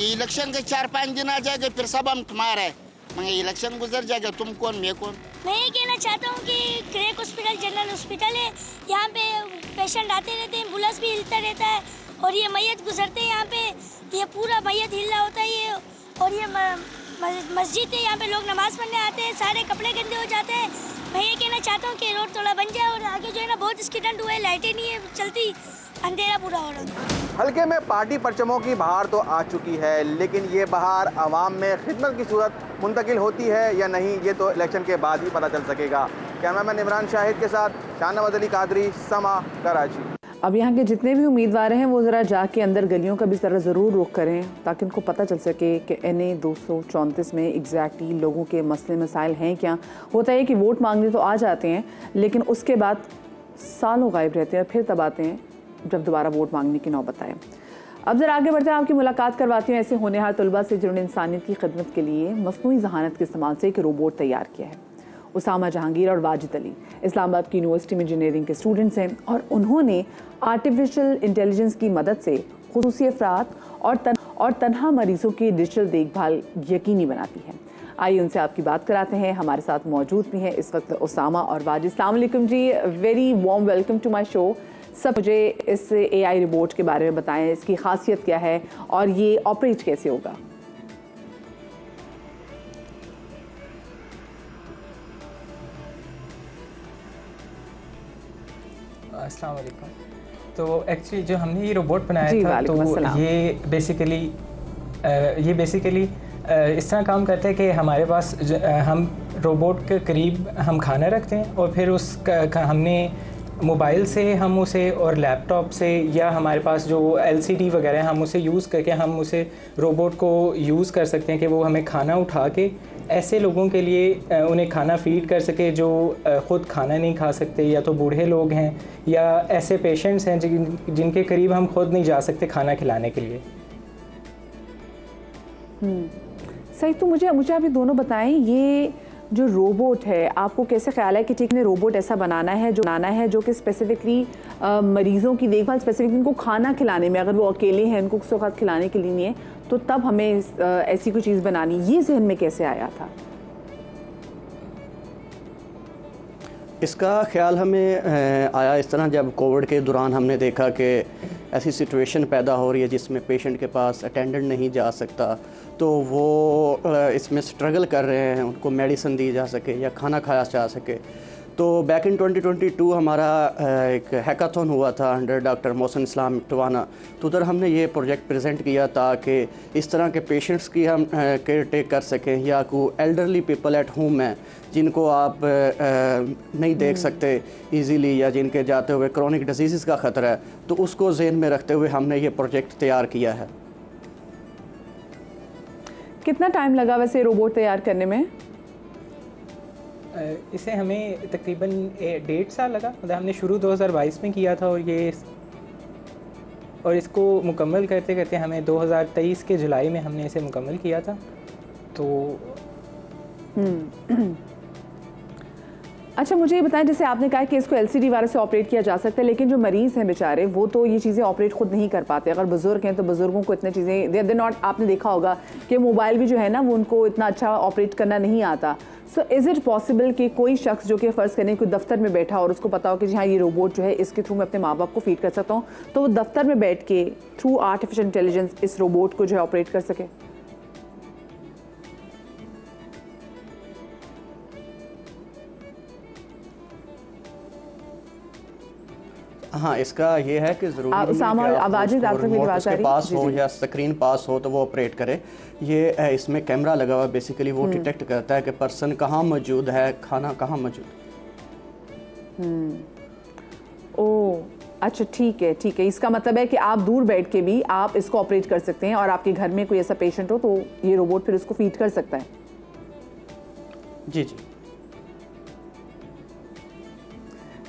इलेक्शन के 4-5 दिन आ जाएगा फिर सब हम तुम्हारा है, मगर इलेक्शन गुजर जाएगा तुम कौन मैं कौन। मैं ये कहना चाहता हूँ कि क्रैक हॉस्पिटल जनरल हॉस्पिटल है, यहाँ पे पेशेंट आते रहते हैं, एम्बुलेंस भी हिलता रहता है और ये मैयत गुजरते हैं यहाँ पे, ये पूरा मैयत हिल रहा होता है ये। और ये मस्जिद है, यहाँ पे लोग नमाज पढ़ने आते हैं, सारे कपड़े गंदे हो जाते हैं। मैं ये कहना चाहता हूँ कि रोड थोड़ा बन जाए और आगे जो है ना बहुत एक्सीडेंट हुए, लाइटें नहीं है चलती, अंधेरा पूरा हो रहा है। हल्के में पार्टी परचमों की बहार तो आ चुकी है, लेकिन ये बहार आवाम में खिदमत की सूरत मुंतकिल होती है या नहीं ये तो इलेक्शन के बाद ही पता चल सकेगा। कैमरामैन इमरान शाहिद के साथ शाहनवाज अली कादरी, समा, कराची। अब यहाँ के जितने भी उम्मीदवार हैं वो ज़रा जाके अंदर गलियों का भी ज़रा ज़रूर रुख करें ताकि उनको पता चल सके कि NA 234 में एग्जैक्टली लोगों के मसले मसाइल हैं क्या। होता है कि वोट मांगने तो आ जाते हैं लेकिन उसके बाद सालों गायब रहते हैं और फिर तब आते हैं जब दोबारा वोट मांगने की नौबत आए। अब ज़रा आगे बढ़ते हैं, आपकी मुलाकात करवाती हूँ ऐसे होनहार तलबा से जिन्होंने इंसानियत की खिदमत के लिए मसनूई जहानत के इस्तेमाल से एक रोबोट तैयार किया है। उसामा जहांगीर और वाजिद अली इस्लामाबाद की यूनिवर्सिटी में इंजीनियरिंग के स्टूडेंट्स हैं और उन्होंने आर्टिफिशियल इंटेलिजेंस की मदद से खुसूसी अफराद और तनहा मरीजों की डिजिटल देखभाल यकीनी बनाती है। आइए उनसे आपकी बात कराते हैं। हमारे साथ मौजूद भी हैं इस वक्त उसामा और वाजिद। अस्सलाम वालेकुम जी, very warm welcome to my show. सब मुझे इस AI रोबोट के बारे में बताएं, इसकी खासियत क्या है और ये ऑपरेट कैसे होगा। अस्सलाम वालेकुम। तो एक्चुअली जो हमने ये रोबोट बनाया था तो ये बेसिकली इस तरह काम करता है कि हमारे पास हम रोबोट के करीब हम खाना रखते हैं और फिर हमने मोबाइल से हम उसे और लैपटॉप से या हमारे पास जो LCD वगैरह हम उसे यूज़ करके हम उसे रोबोट को यूज़ कर सकते हैं कि वो हमें खाना उठा के ऐसे लोगों के लिए उन्हें खाना फीड कर सके जो ख़ुद खाना नहीं खा सकते, या तो बूढ़े लोग हैं या ऐसे पेशेंट्स हैं जिनके करीब हम खुद नहीं जा सकते खाना खिलाने के लिए। सही, तो मुझे अभी दोनों बताएं, ये जो रोबोट है आपको कैसे ख्याल है कि ठीक ने रोबोट ऐसा बनाना है जो कि स्पेसिफिकली मरीज़ों की देखभाल, स्पेसिफिकली उनको खाना खिलाने में, अगर वो अकेले हैं उनको उसके साथ खिलाने के लिए नहीं है तो तब हमें ऐसी कोई चीज़ बनानी, ये जहन में कैसे आया था? इसका ख्याल हमें आया इस तरह, जब कोविड के दौरान हमने देखा कि ऐसी सिचुएशन पैदा हो रही है जिसमें पेशेंट के पास अटेंडेंट नहीं जा सकता, तो वो इसमें स्ट्रगल कर रहे हैं, उनको मेडिसिन दी जा सके या खाना खाया जा सके। तो बैक इन 2022 हमारा एक हैकाथन हुआ था अंडर डॉक्टर मोहसिन इस्लाम टवाना, तो उधर हमने ये प्रोजेक्ट प्रेजेंट किया ताकि इस तरह के पेशेंट्स की हम केयर टेक कर सकें, या कोई एल्डरली पीपल एट होम हैं जिनको आप नहीं देख सकते इजीली या जिनके जाते हुए क्रॉनिक डिजीज़ का ख़तरा है, तो उसको ज़हन में रखते हुए हमने ये प्रोजेक्ट तैयार किया है। कितना टाइम लगा वैसे रोबोट तैयार करने में? इसे हमें तकरीबन 1.5 साल लगा। मतलब हमने शुरू 2022 में किया था और इसको मुकम्मल करते करते हमें 2023 के जुलाई में हमने इसे मुकम्मल किया था। तो अच्छा, मुझे ये बताएं, जैसे आपने कहा कि इसको LCD वाले से ऑपरेट किया जा सकता है, लेकिन जो मरीज़ हैं बेचारे वो तो ये चीज़ें ऑपरेट खुद नहीं कर पाते। अगर बुजुर्ग हैं तो बुजुर्गों को इतनी चीज़ें दे नॉट, आपने देखा होगा कि मोबाइल भी जो है ना वो उनको इतना अच्छा ऑपरेट करना नहीं आता। सो इज़ इट पॉसिबल कि कोई शख्स जो कि फ़र्ज़ करें कोई दफ्तर में बैठा और उसको पता हो कि जी हाँ ये रोबोट जो है इसके थ्रू मैं अपने माँ बाप को फीड कर सकता हूँ, तो वो दफ्तर में बैठ के थ्रू आर्टिफिशियल इंटेलिजेंस इस रोबोट को जो है ऑपरेट कर सके? हाँ, इसका ये है कि ज़रूरी नहीं है कि आप उसके पास हो या स्क्रीन पास हो तो वो ऑपरेट करे। ये इसमें कैमरा लगा हुआ, बेसिकली वो डिटेक्ट करता है कि पर्सन कहाँ मौजूद है, खाना कहाँ मौजूद है। ओह अच्छा, ठीक है ठीक है। इसका मतलब है कि आप दूर बैठ के भी आप इसको ऑपरेट कर सकते हैं और आपके घर में कोई ऐसा पेशेंट हो तो ये रोबोट फिर उसको फीड कर सकता है। जी जी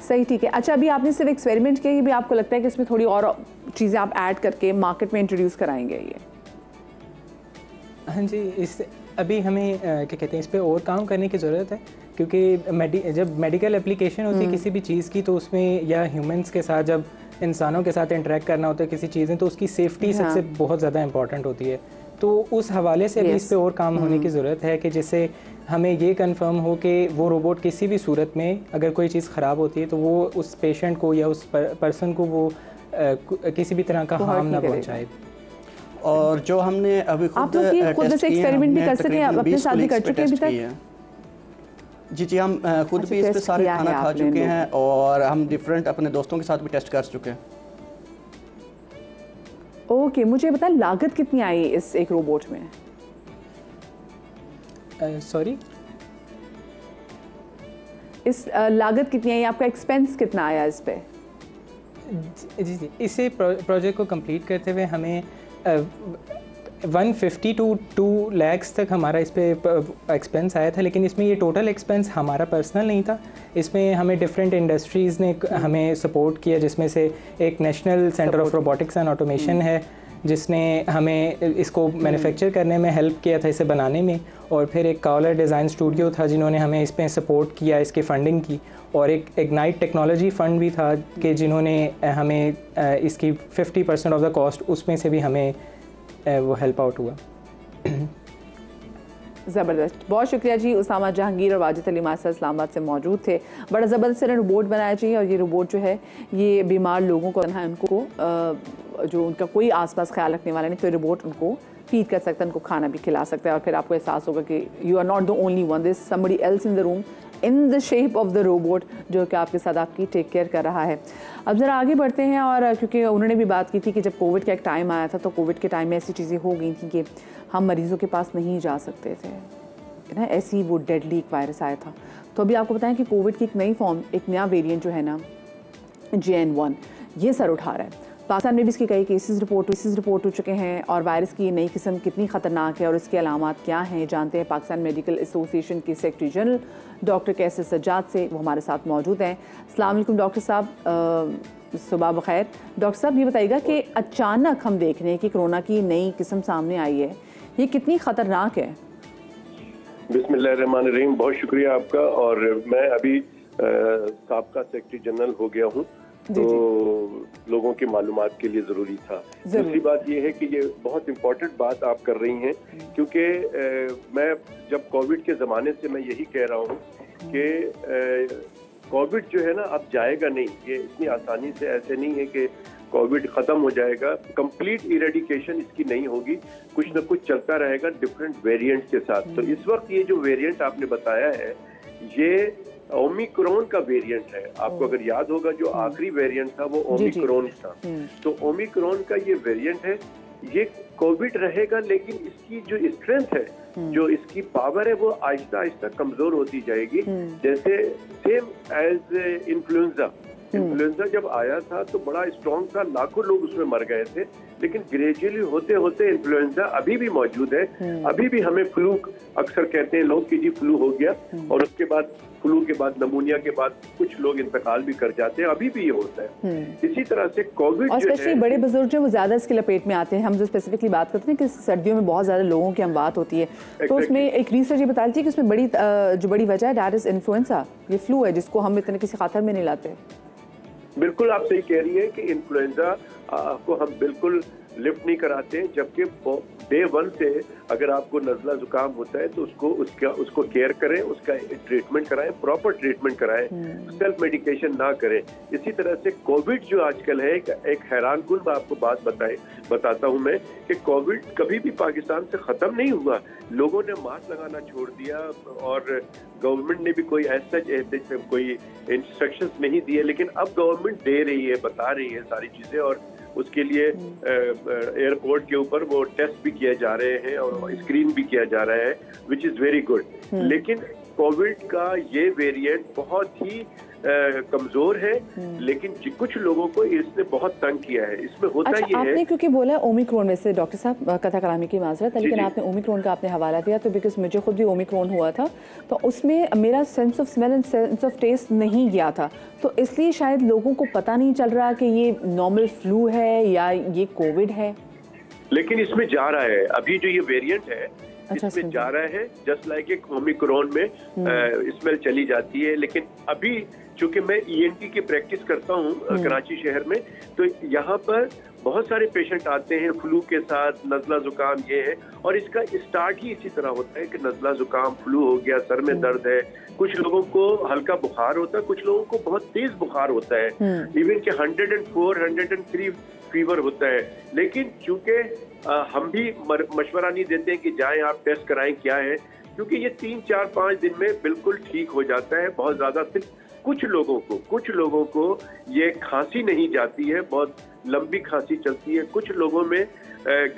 सही, ठीक है। अच्छा, अभी आपने सिर्फ एक्सपेरिमेंट किया, ये भी आपको लगता है कि इसमें थोड़ी और चीज़ें आप ऐड करके मार्केट में इंट्रोड्यूस कराएंगे ये? हाँ जी, इस अभी हमें क्या कहते हैं, इस पे और काम करने की ज़रूरत है, क्योंकि जब मेडिकल एप्लीकेशन होती है किसी भी चीज़ की तो उसमें या ह्यूमंस के साथ जब इंसानों के साथ इंटरेक्ट करना होता है किसी चीज़ें तो उसकी सेफ्टी सबसे बहुत ज़्यादा इंपॉर्टेंट होती है। तो उस हवाले से अभी इस पे और काम होने की ज़रूरत है कि जिससे हमें ये कंफर्म हो कि वो रोबोट किसी भी सूरत में अगर कोई चीज़ ख़राब होती है तो वो उस पेशेंट को या उस पर्सन को वो किसी भी तरह का हार्म ना पहुँचाए। और जो हमने अभी खुद से एक्सपेरिमेंट भी कर सकते हैं, अपने साथ भी कर चुके हैं अभी तक? जी जी, हम खुद भी इस पे सारे खाना खा चुके हैं और हम डिफरेंट अपने दोस्तों के साथ भी टेस्ट कर चुके हैं। ओके, मुझे बताएं लागत कितनी आई इस एक रोबोट में? सॉरी, इस लागत कितनी आई, आपका एक्सपेंस कितना आया इस पे? जी जी, इसे प्रोजेक्ट को कंप्लीट करते हुए हमें 150 to 2 lakhs तक हमारा इस पे एक्सपेंस आया था, लेकिन इसमें ये टोटल एक्सपेंस हमारा पर्सनल नहीं था। इसमें हमें डिफरेंट इंडस्ट्रीज़ ने हमें सपोर्ट किया, जिसमें से एक national centre of robotics and automation है जिसने हमें इसको मैन्युफैक्चर करने में हेल्प किया था, इसे बनाने में, और फिर एक काउलर डिज़ाइन स्टूडियो था जिन्होंने हमें इस पे सपोर्ट किया, इसकी फ़ंडिंग की, और एक इग्नाइट टेक्नोलॉजी फ़ंड भी था कि जिन्होंने हमें इसकी 50% ऑफ द कॉस्ट उसमें से भी हमें वो हेल्प आउट हुआ। ज़बरदस्त, बहुत शुक्रिया जी। उसामा जहांगीर और वाजिद अली मासा इस्लामाबाद से मौजूद थे। बड़ा ज़बरदस्त रोबोट बनाया चाहिए और ये रोबोट जो है ये बीमार लोगों को उनको जो उनका कोई आसपास ख्याल रखने वाला नहीं, तो रोबोट उनको फीड कर सकता है, उनको खाना भी खिला सकता है और फिर आपको एहसास होगा कि you are not the only one, this somebody else in the room in the shape of the robot जो कि आपके साथ आपकी टेक केयर कर रहा है। अब ज़रा आगे बढ़ते हैं, और क्योंकि उन्होंने भी बात की थी कि जब कोविड का एक टाइम आया था तो कोविड के टाइम में ऐसी चीज़ें हो गई थी कि हम मरीज़ों के पास नहीं जा सकते थे ना, ऐसी वो डेडली एक वायरस आया था। तो अभी आपको बताएं कि कोविड की एक नई फॉर्म, एक नया वेरिएंट जो है ना JN1, ये सर उठा रहा है। पाकिस्तान में भी इसके कई केसेस रिपोर्ट हो चुके हैं और वायरस की नई किस्म कितनी ख़तरनाक है और इसके अलामात क्या हैं जानते हैं पाकिस्तान मेडिकल एसोसिएशन के सेक्रेटरी जनरल डॉक्टर कैसर सज्जाद से। वो हमारे साथ मौजूद हैं। अस्सलाम वालेकुम डॉक्टर साहब, सुबह बखैर। डॉक्टर साहब ये बताइएगा कि अचानक हम देख रहे हैं कि कोरोना की नई किस्म सामने आई है, ये कितनी ख़तरनाक है? बिस्मिल्लाहिर्रहमानिर्रहीम, बहुत शुक्रिया आपका। और मैं अभी साबका सेक्रेटरी जनरल हो गया हूँ, तो लोगों की मालूमात के लिए ज़रूरी था। दूसरी बात यह है कि ये बहुत इम्पोर्टेंट बात आप कर रही हैं, क्योंकि मैं जब कोविड के ज़माने से मैं यही कह रहा हूँ कि कोविड जो है ना अब जाएगा नहीं, ये इतनी आसानी से ऐसे नहीं है कि कोविड ख़त्म हो जाएगा। कंप्लीट इरेडिकेशन इसकी नहीं होगी, कुछ ना कुछ चलता रहेगा डिफरेंट वेरिएंट्स के साथ। तो इस वक्त ये जो वेरिएंट आपने बताया है ये ओमिक्रॉन का वेरिएंट है। आपको अगर याद होगा जो आखिरी वेरिएंट था वो ओमिक्रॉन था, तो ओमिक्रॉन का ये वेरिएंट है। ये कोविड रहेगा लेकिन इसकी जो स्ट्रेंथ है, जो इसकी पावर है, वो आहिस्ता आहिस्ता कमजोर होती जाएगी। जैसे सेम एज इन्फ्लुएंजा जब आया था तो बड़ा स्ट्रॉन्ग था, लाखों लोग उसमें मर गए थे, लेकिन ग्रेजुअली होते होते इन्फ्लुएंजा अभी भी मौजूद है। अभी भी हमें फ्लू अक्सर कहते हैं लोग कि जी फ्लू हो गया, और उसके बाद फ्लू के बाद नमूनिया के बाद कुछ लोग इंतकाल भी कर जाते हैं, अभी भी ये होता है। इसी तरह से कोविड, और स्पेशली बड़े बुजुर्ग जो वो ज्यादा इसकी लपेट में आते हैं। हम जो स्पेसिफिकली बात करते हैं कि सर्दियों में बहुत ज्यादा लोगों की हम बात होती है, तो उसमें एक रिसर्च ये बताती है कि उसमें बड़ी वजह है दैट इज इन्फ्लुएंजा, ये फ्लू है जिसको हम इतने किसी खातर में नहीं लाते। बिल्कुल आप सही कह रही है कि इन्फ्लुएंजा को हम बिल्कुल लिफ्ट नहीं कराते, जबकि डे 1 से अगर आपको नज़ला जुकाम होता है तो उसको केयर करें, उसका ट्रीटमेंट कराएं, प्रॉपर ट्रीटमेंट कराएं, सेल्फ मेडिकेशन ना करें। इसी तरह से कोविड जो आजकल है, एक हैरान कुन आपको बात बताता हूं मैं कि कोविड कभी भी पाकिस्तान से ख़त्म नहीं हुआ। लोगों ने मास्क लगाना छोड़ दिया और गवर्नमेंट ने भी कोई ऐसा कोई इंस्ट्रक्शंस नहीं दिए, लेकिन अब गवर्नमेंट दे रही है, बता रही है सारी चीज़ें, और उसके लिए एयरपोर्ट के ऊपर वो टेस्ट भी किए जा रहे हैं और स्क्रीन भी किया जा रहा है, विच इज़ वेरी गुड। लेकिन कोविड का ये वेरिएंट बहुत ही कमजोर है, लेकिन कुछ लोगों को इसने बहुत तंग किया है। इसमें होता अच्छा, ये आपने है, क्योंकि बोला ओमिक्रॉन में से, डॉक्टर साहब कथा कलामी की माजरत है, लेकिन आपने ओमिक्रॉन का आपने हवाला दिया, तो बिकॉज मुझे खुद भी ओमिक्रॉन हुआ था, तो उसमें मेरा sense of smell and sense of taste नहीं गया था, तो इसलिए शायद लोगों को पता नहीं चल रहा कि ये नॉर्मल फ्लू है या ये कोविड है। लेकिन इसमें जा रहा है अभी जो ये वेरिएंट है, इसमें जा रहा है, जस्ट लाइक एक ओमिक्रॉन में स्मेल चली जाती है। लेकिन अभी चूंकि मैं ENT की प्रैक्टिस करता हूँ कराची शहर में, तो यहाँ पर बहुत सारे पेशेंट आते हैं फ्लू के साथ, नज़ला जुकाम ये है, और इसका स्टार्ट ही इसी तरह होता है कि नज़ला जुकाम, फ्लू हो गया, सर में दर्द है, कुछ लोगों को हल्का बुखार होता है, कुछ लोगों को बहुत तेज बुखार होता है, इवन कि 104, 103 फीवर होता है। लेकिन चूंकि हम भी मशवरा नहीं देते हैं कि जाएं आप टेस्ट कराएं क्या है, क्योंकि ये 3, 4, 5 दिन में बिल्कुल ठीक हो जाता है। बहुत ज्यादा सिर्फ कुछ लोगों को ये खांसी नहीं जाती है, बहुत लंबी खांसी चलती है, कुछ लोगों में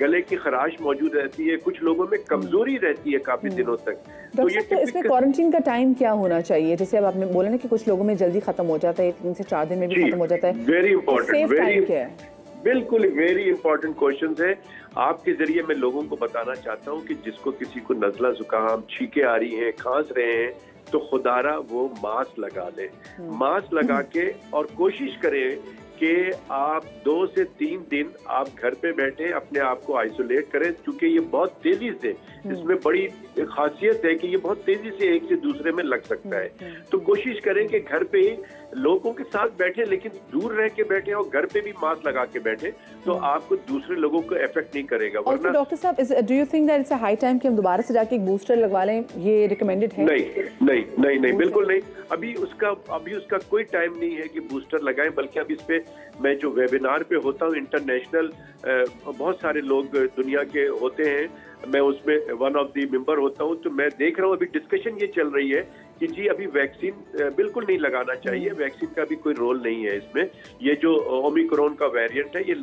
गले की खराश मौजूद रहती है, कुछ लोगों में कमजोरी रहती है काफी दिनों तक। तो ये इसमें क्वारंटीन का टाइम क्या होना चाहिए? जैसे अब आपने बोला ना कि कुछ लोगों में जल्दी खत्म हो जाता है, 3 से 4 दिन में भी खत्म हो जाता है। वेरी इंपॉर्टेंट, बिल्कुल वेरी इंपॉर्टेंट क्वेश्चन है। आपके जरिए मैं लोगों को बताना चाहता हूँ कि जिसको किसी को नज़ला जुकाम, छींके आ रही हैं, खांस रहे हैं, तो खुदारा वो मास्क लगा ले, मास्क लगा के, और कोशिश करें कि आप 2 से 3 दिन आप घर पे बैठे अपने आप को आइसोलेट करें, क्योंकि ये बहुत तेजी से, इसमें बड़ी खासियत है कि ये बहुत तेजी से एक से दूसरे में लग सकता है। तो कोशिश करें कि घर पे लोगों के साथ बैठे, लेकिन दूर रह के बैठे और घर पे भी मास्क लगा के बैठे, तो आपको दूसरे लोगों को इफेक्ट नहीं करेगा। वरना डॉक्टर साहब, do you think that it's a high time कि हम दोबारा से जाके एक बूस्टर लगवा लें? ये रिकमेंडेड है? नहीं, बिल्कुल नहीं। अभी उसका कोई टाइम नहीं है कि बूस्टर लगाएं, बल्कि अब इस पे मैं जो वेबिनार पे होता हूँ इंटरनेशनल, बहुत सारे लोग दुनिया के होते हैं, मैं उसमें वन ऑफ द मेंबर होता हूँ, तो मैं देख रहा हूँ अभी डिस्कशन ये चल रही है कि जी अभी वैक्सीन बिल्कुल नहीं लगाना चाहिए, वैक्सीन का भी कोई रोल नहीं है इसमें। ये जो ओमिक्रॉन का वेरिएंट है, ये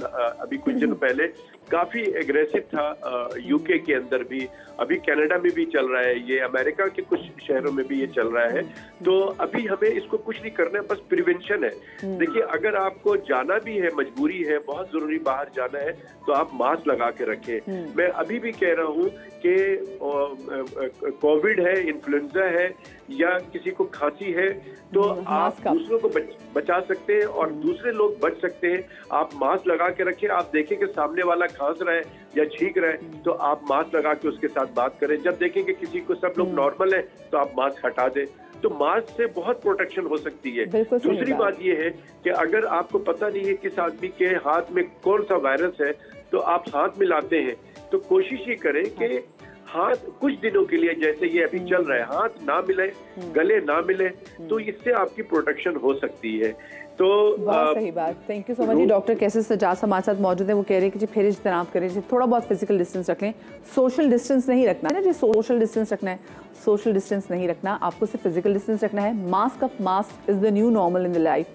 अभी कुछ दिन पहले काफी एग्रेसिव था यूके के अंदर भी, अभी कनाडा में भी चल रहा है, ये अमेरिका के कुछ शहरों में भी ये चल रहा है। तो अभी हमें इसको कुछ नहीं करना है, बस प्रिवेंशन है। देखिए, अगर आपको जाना भी है, मजबूरी है, बहुत जरूरी बाहर जाना है, तो आप मास्क लगा के रखें। मैं अभी भी कह रहा हूँ कि कोविड है, इन्फ्लुएंजा है, या किसी को खांसी है, तो आप दूसरों को बचा सकते हैं और दूसरे लोग बच सकते हैं। आप मास्क लगा के रखें, आप देखें कि सामने वाला खांस रहा है या छींक रहा है, तो आप मास्क लगा के उसके साथ बात करें। जब देखें कि किसी को सब लोग नॉर्मल है, तो आप मास्क हटा दें। तो मास्क से बहुत प्रोटेक्शन हो सकती है। दूसरी बात यह है कि अगर आपको पता नहीं है किस आदमी के हाथ में कौन सा वायरस है, तो आप हाथ मिलाते हैं, तो कोशिश ये करें कि हाथ कुछ दिनों के लिए, जैसे ये अभी चल रहा है, हाथ ना मिले, गले ना मिले, तो इससे आपकी प्रोटेक्शन हो सकती है। तो बहुत सही बात, थैंक यू सो मच जी। डॉक्टर कैसे सजाद हमारे साथ मौजूद है, वो कह रहे हैं कि जी फिर इज्तनाब करें, जी थोड़ा बहुत फिजिकल डिस्टेंस रख लें, सोशल डिस्टेंस नहीं रखना है ना जी, सोशल डिस्टेंस रखना है, सोशल डिस्टेंस नहीं रखना, आपको सिर्फ फिजिकल डिस्टेंस रखना है। Mask is the new normal in the life.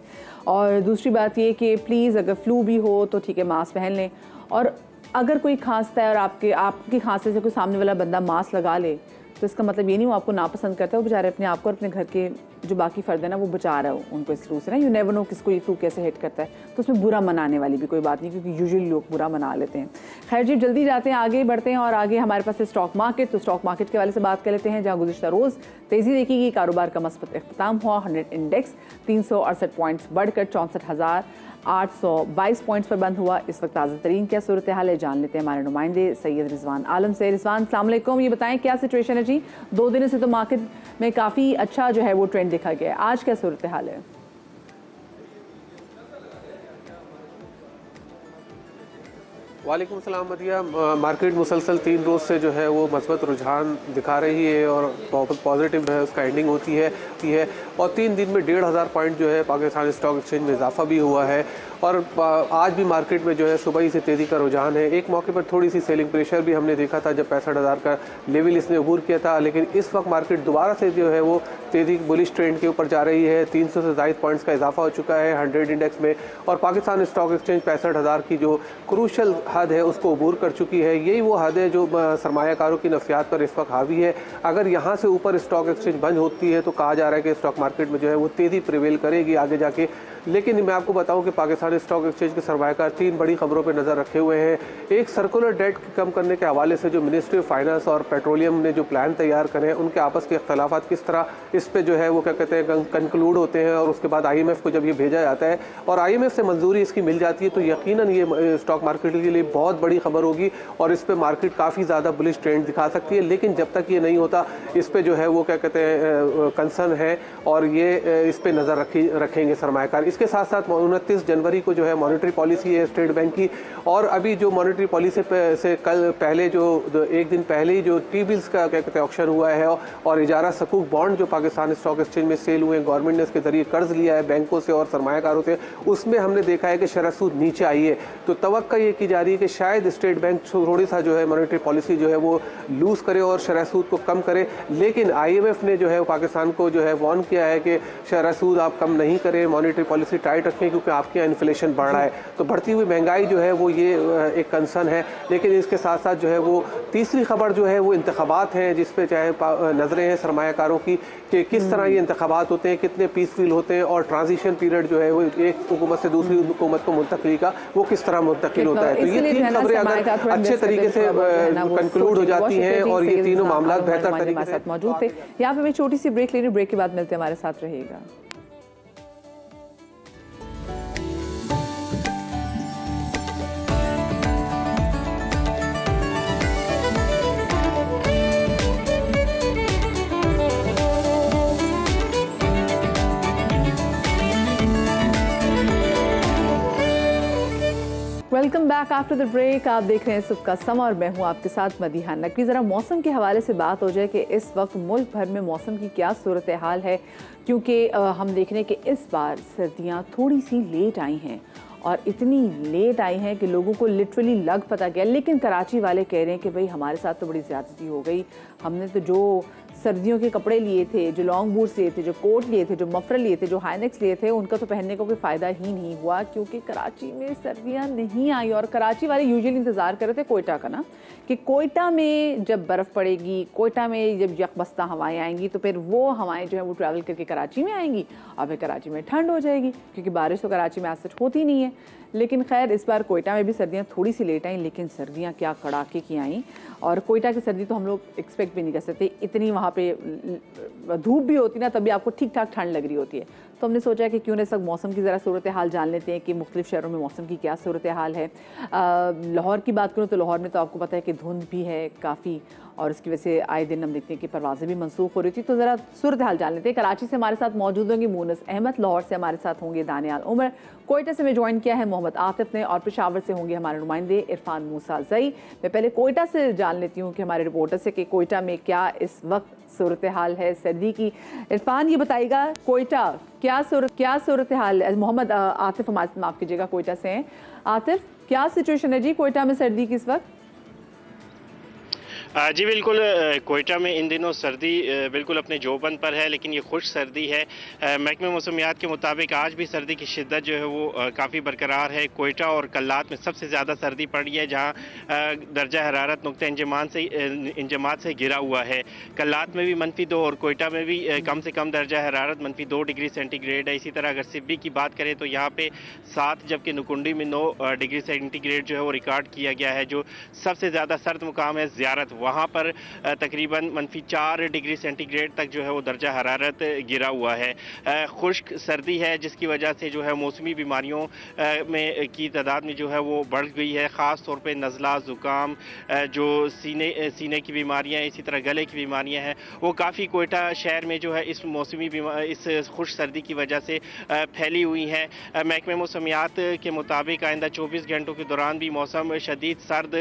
और दूसरी बात ये कि प्लीज़ अगर फ्लू भी हो तो ठीक है, मास्क पहन लें, और अगर कोई खांसता है और आपकी खांसते से कोई सामने वाला बंदा मास्क लगा ले, तो इसका मतलब ये नहीं वो आपको नापसंद करता है, वो बेचारे अपने आप को और अपने घर के जो बाकी फ़र्द है ना, वो बचा रहा हो उनको इस फ्लू से ना। यू नेवर नो किसको ये फ्लू कैसे हिट करता है, तो उसमें बुरा मनाने वाली भी कोई बात नहीं, क्योंकि यूजुअली लोग बुरा मना लेते हैं। खैर जी, जल्दी जाते हैं, आगे बढ़ते हैं, और आगे हमारे पास है स्टॉक मार्केट। तो स्टॉक मार्केट के वाले से बात कर लेते हैं, जहाँ गुज़िश्ता रोज़ तेज़ी देखी गई, कारोबार का मस्बत इख्तिताम हुआ। 100 इंडेक्स 368 पॉइंट्स बढ़कर 64,822 पॉइंट्स पर बंद हुआ। इस वक्त ताज़ा तरीन क्या सूरत हाल है, जान लेते हैं हमारे नुमाइंदे सैयद रिजवान आलम से। रिजवान, अस्सलाम वालेकुम, ये बताएं क्या सिचुएशन है जी? 2 दिन से तो मार्केट में काफ़ी अच्छा जो है वो ट्रेंड देखा गया है, आज क्या सूरत हाल है? वालेकुम सलाम मदिया। मार्केट मुसलसल 3 रोज़ से जो है वो मस्बत रुझान दिखा रही है और बहुत पॉजिटिव है उसका एंडिंग होती है और 3 दिन में 1,500 पॉइंट जो है पाकिस्तान स्टॉक एक्सचेंज में इजाफा भी हुआ है और आज भी मार्केट में जो है सुबह ही से तेज़ी का रुझान है। एक मौके पर थोड़ी सी सेलिंग प्रेशर भी हमने देखा था जब 65,000 का लेवल इसने अबूर किया था, लेकिन इस वक्त मार्केट दोबारा से जो है वो तेज़ी बुलिश ट्रेंड के ऊपर जा रही है। 300 से ज़ायद पॉइंट्स का इजाफा हो चुका है 100 इंडेक्स में और पाकिस्तान स्टॉक एक्सचेंज 65,000 की जो क्रूशल हद है उसको अबूर कर चुकी है। यही वो हद है जो सरमायाकारों की नफ्सियात पर इस वक्त हावी है। अगर यहाँ से ऊपर स्टॉक एक्सचेंज बंद होती है तो कहा जा रहा है कि स्टॉक मार्केट में जो है वो तेज़ी प्रिवेल करेगी आगे जाके। लेकिन मैं आपको बताऊं कि पाकिस्तान स्टॉक एक्सचेंज के सरमायाकार 3 बड़ी खबरों पर नज़र रखे हुए हैं। एक सर्कुलर डेट कम करने के हवाले से जो मिनिस्ट्री ऑफ फाइनेंस और पेट्रोलियम ने जो प्लान तैयार करे हैं उनके आपस के इख्तलाफात किस तरह इस पे जो है वो क्या कहते हैं कंक्लूड होते हैं और उसके बाद IMF को जब ये भेजा जाता है और IMF से मंजूरी इसकी मिल जाती है तो यकीनन ये स्टॉक मार्केट के लिए बहुत बड़ी खबर होगी और इस पे मार्केट काफ़ी ज़्यादा बुलिश ट्रेंड दिखा सकती है। लेकिन जब तक ये नहीं होता इस पे जो है वो क्या कहते हैं कंसर्न है और ये इस पे नज़र रखेंगे सरमायाकार। इसके साथ साथ 29 जनवरी को जो है मॉनेटरी पॉलिसी है स्टेट बैंक की और अभी जो मॉनेटरी पॉलिसी से कल पहले जो एक दिन पहले ही जो टी बिल्स का क्या कहते हैं ऑक्शन हुआ है और इजारा सकूक बॉन्ड जो पाकिस्तान स्टॉक एक्सचेंज में सेल हुए, गवर्नमेंट ने इसके जरिए कर्ज लिया है बैंकों से और सरमायाकारों से, उसमें हमने देखा है कि शरह सूद नीचे आई है। तो तवक्का ये की जा रही है कि शायद स्टेट बैंक थोड़ी सा जो है मॉनेटरी पॉलिसी जो है वो लूज करे और शरह सूद को कम करे। लेकिन IMF ने जो है पाकिस्तान को जो है वार्न किया है कि शरह सूद आप कम नहीं करें, मॉनेटरी पॉलिसी टाइट रखें क्योंकि आपके यहाँ इन्फ्लेशन बढ़ रहा है। तो बढ़ती हुई महंगाई जो है वो ये एक कंसर्न है। लेकिन इसके साथ साथ जो है वो तीसरी खबर जो है वो इंतखाबात हैं जिस पे चाहे नजरें हैं सरमायाकारों की कि किस तरह ये इंतखाबात होते हैं, कितने पीसफुल होते हैं और ट्रांजिशन पीरियड जो है वो एक हुकूमत से दूसरी हुकूमत को मुंतकिली का वो किस तरह मुंतकिल होता है। तो ये 3 खबरें अगर अच्छे तरीके से कंक्लूड हो जाती हैं और ये तीनों मामला बेहतर तरीके से मौजूद थे। यहाँ पे मैं छोटी सी ब्रेक ले रही हूँ, ब्रेक के बाद मिलते हैं, हमारे साथ रहिएगा। Welcome back after the break. आप देख रहे हैं सुबह का समा और मैं हूं आपके साथ मदीहा नकवी। ज़रा मौसम के हवाले से बात हो जाए कि इस वक्त मुल्क भर में मौसम की क्या सूरत हाल है, क्योंकि हम देख रहे हैं कि इस बार सर्दियां थोड़ी सी लेट आई हैं और इतनी लेट आई हैं कि लोगों को लिटरली लग पता गया। लेकिन कराची वाले कह रहे हैं कि भाई हमारे साथ तो बड़ी ज़्यादती हो गई, हमने तो जो सर्दियों के कपड़े लिए थे, जो लॉन्ग बूट्स लिए थे, जो कोट लिए थे, जो मफरल लिए थे, जो हाईनेक्स लिए थे, उनका तो पहनने का कोई फ़ायदा ही नहीं हुआ क्योंकि कराची में सर्दियां नहीं आई। और कराची वाले यूजुअली इंतज़ार कर रहे थे कोयटा का ना, कि कोयटा में जब बर्फ़ पड़ेगी, कोयटा में जब यकबस्ता हवाएं आएंगी तो फिर वो हवाएं जो है वो ट्रैवल करके कराची में आएंगी और फिर कराची में ठंड हो जाएगी क्योंकि बारिश तो कराची में आज तक होती नहीं है। लेकिन खैर इस बार कोयटा में भी सर्दियां थोड़ी सी लेट आई, लेकिन सर्दियां क्या कड़ाके की आई। और कोयटा की सर्दी तो हम लोग एक्सपेक्ट भी नहीं कर सकते, इतनी वहाँ पे धूप भी होती ना तब भी आपको ठीक ठाक ठंड लग रही होती है। तो हमने सोचा कि क्यों न इस वक्त मौसम की ज़रा सूरत हाल जान लेते हैं कि मुख्तलिफ़ शहरों में मौसम की क्या सूरत हाल है। लाहौर की बात करूँ तो लाहौर में तो आपको पता है कि धुंध भी है काफ़ी और इसकी वजह से आए दिन हम देखते हैं कि परवाज़ें भी मनसूख हो रही थी। तो ज़रा सूरत हाल जान लेते हैं। कराची से हमारे साथ मौजूद होंगे मूनस अहमद, लाहौर से हमारे साथ होंगे दानियाल उमर, कोयटा से मैं ज्वाइन किया है मोहम्मद आतिफ ने और पेशावर से होंगे हमारे नुमाइंदे इरफान मूसा जई। मैं पहले कोयटा से जान लेती हूँ कि हमारे रिपोर्टर से कि कोयटा में क्या इस वक्त सूरत हाल है सर्दी की। इरफान ये बताइएगा कोयटा क्या सूरत हाल है। मोहम्मद आतिफ हमारे माफ़ कीजिएगा कोयटा से हैं। आतिफ क्या सिचुएशन है जी कोयटा में सर्दी की इस वक्त? जी बिल्कुल, कोयटा में इन दिनों सर्दी बिल्कुल अपने जोबन पर है, लेकिन ये खुश सर्दी है। महकमे मौसमियात के मुताबिक आज भी सर्दी की शिद्दत जो है वो काफ़ी बरकरार है। कोयटा और कल्लात में सबसे ज़्यादा सर्दी पड़ी है, जहाँ दर्जा हरारत नुक्ता इंजमात से गिरा हुआ है। कल्लात में भी -2 और कोयटा में भी कम से कम दर्जा हरारत -2 डिग्री सेंटीग्रेड है। इसी तरह अगर सिब्बी की बात करें तो यहाँ पे 7 जबकि नुकुंडी में 9 डिग्री सेंटीग्रेड जो है वो रिकॉर्ड किया गया है। जो सबसे ज़्यादा सर्द मुकाम है ज़ियारत वहाँ पर तकरीबन -4 डिग्री सेंटीग्रेड तक जो है वो दर्जा हरारत गिरा हुआ है। खुश्क सर्दी है जिसकी वजह से जो है मौसमी बीमारियों में की तादाद में जो है वो बढ़ गई है। ख़ास तौर पे नज़ला, ज़ुकाम, जो सीने की बीमारियाँ, इसी तरह गले की बीमारियाँ हैं, वो काफ़ी कोयटा शहर में जो है इस मौसमी इस खुश्क सर्दी की वजह से फैली हुई हैं। महकमे मौसमियात के मुताबिक आइंदा 24 घंटों के दौरान भी मौसम शदीद सर्द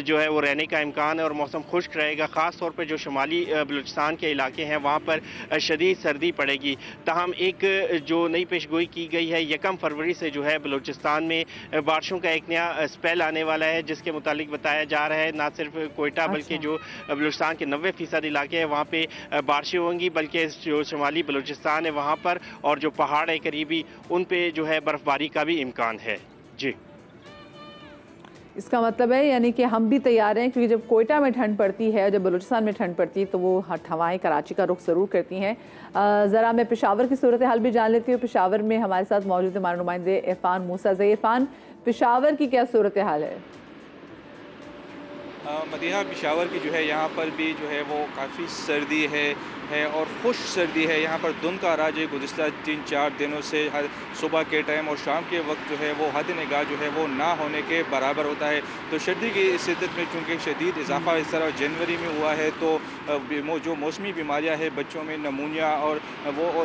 जो है वो रहने का इम्कान है और मौसम खुश्क रहेगा। ख़ास तौर पर जो शुमाली बलूचिस्तान के इलाके हैं वहाँ पर शदीद सर्दी पड़ेगी। ताहम एक जो नई पेशगोई की गई है 1 फरवरी से जो है बलूचिस्तान में बारिशों का एक नया स्पेल आने वाला है, जिसके मुतालिक बताया जा रहा है ना सिर्फ कोयटा बल्कि जो बलूचिस्तान के 90% इलाके हैं वहाँ पे बारिशें होंगी, बल्कि जो शुमाली बलूचिस्तान है वहाँ पर और जो पहाड़ है करीबी उन पे जो है बर्फबारी का भी इम्कान है। जी, इसका मतलब है यानी कि हम भी तैयार हैं, क्योंकि जब कोयटा में ठंड पड़ती है, जब बलूचिस्तान में ठंड पड़ती है तो वो हवाएं कराची का रुख ज़रूर करती हैं। ज़रा मैं पेशावर की सूरत हाल भी जान लेती हूँ। पेशावर में हमारे साथ मौजूद है हमारे नुमाइंदे इरफान मूसा। इरफान, पेशावर की क्या सूरत हाल है? मदीहा, पेशावर की जो है यहाँ पर भी जो है वो काफ़ी सर्दी है और खुश सर्दी है। यहाँ पर धुंध का राज गुज़िश्ता 3-4 दिनों से हर सुबह के टाइम और शाम के वक्त जो है वो हद निगाह जो है वो ना होने के बराबर होता है। तो सर्दी की शिद्दत में चूँकि शदीद इजाफा इस तरह जनवरी में हुआ है तो जो मौसमी बीमारियाँ हैं बच्चों में नमूनिया और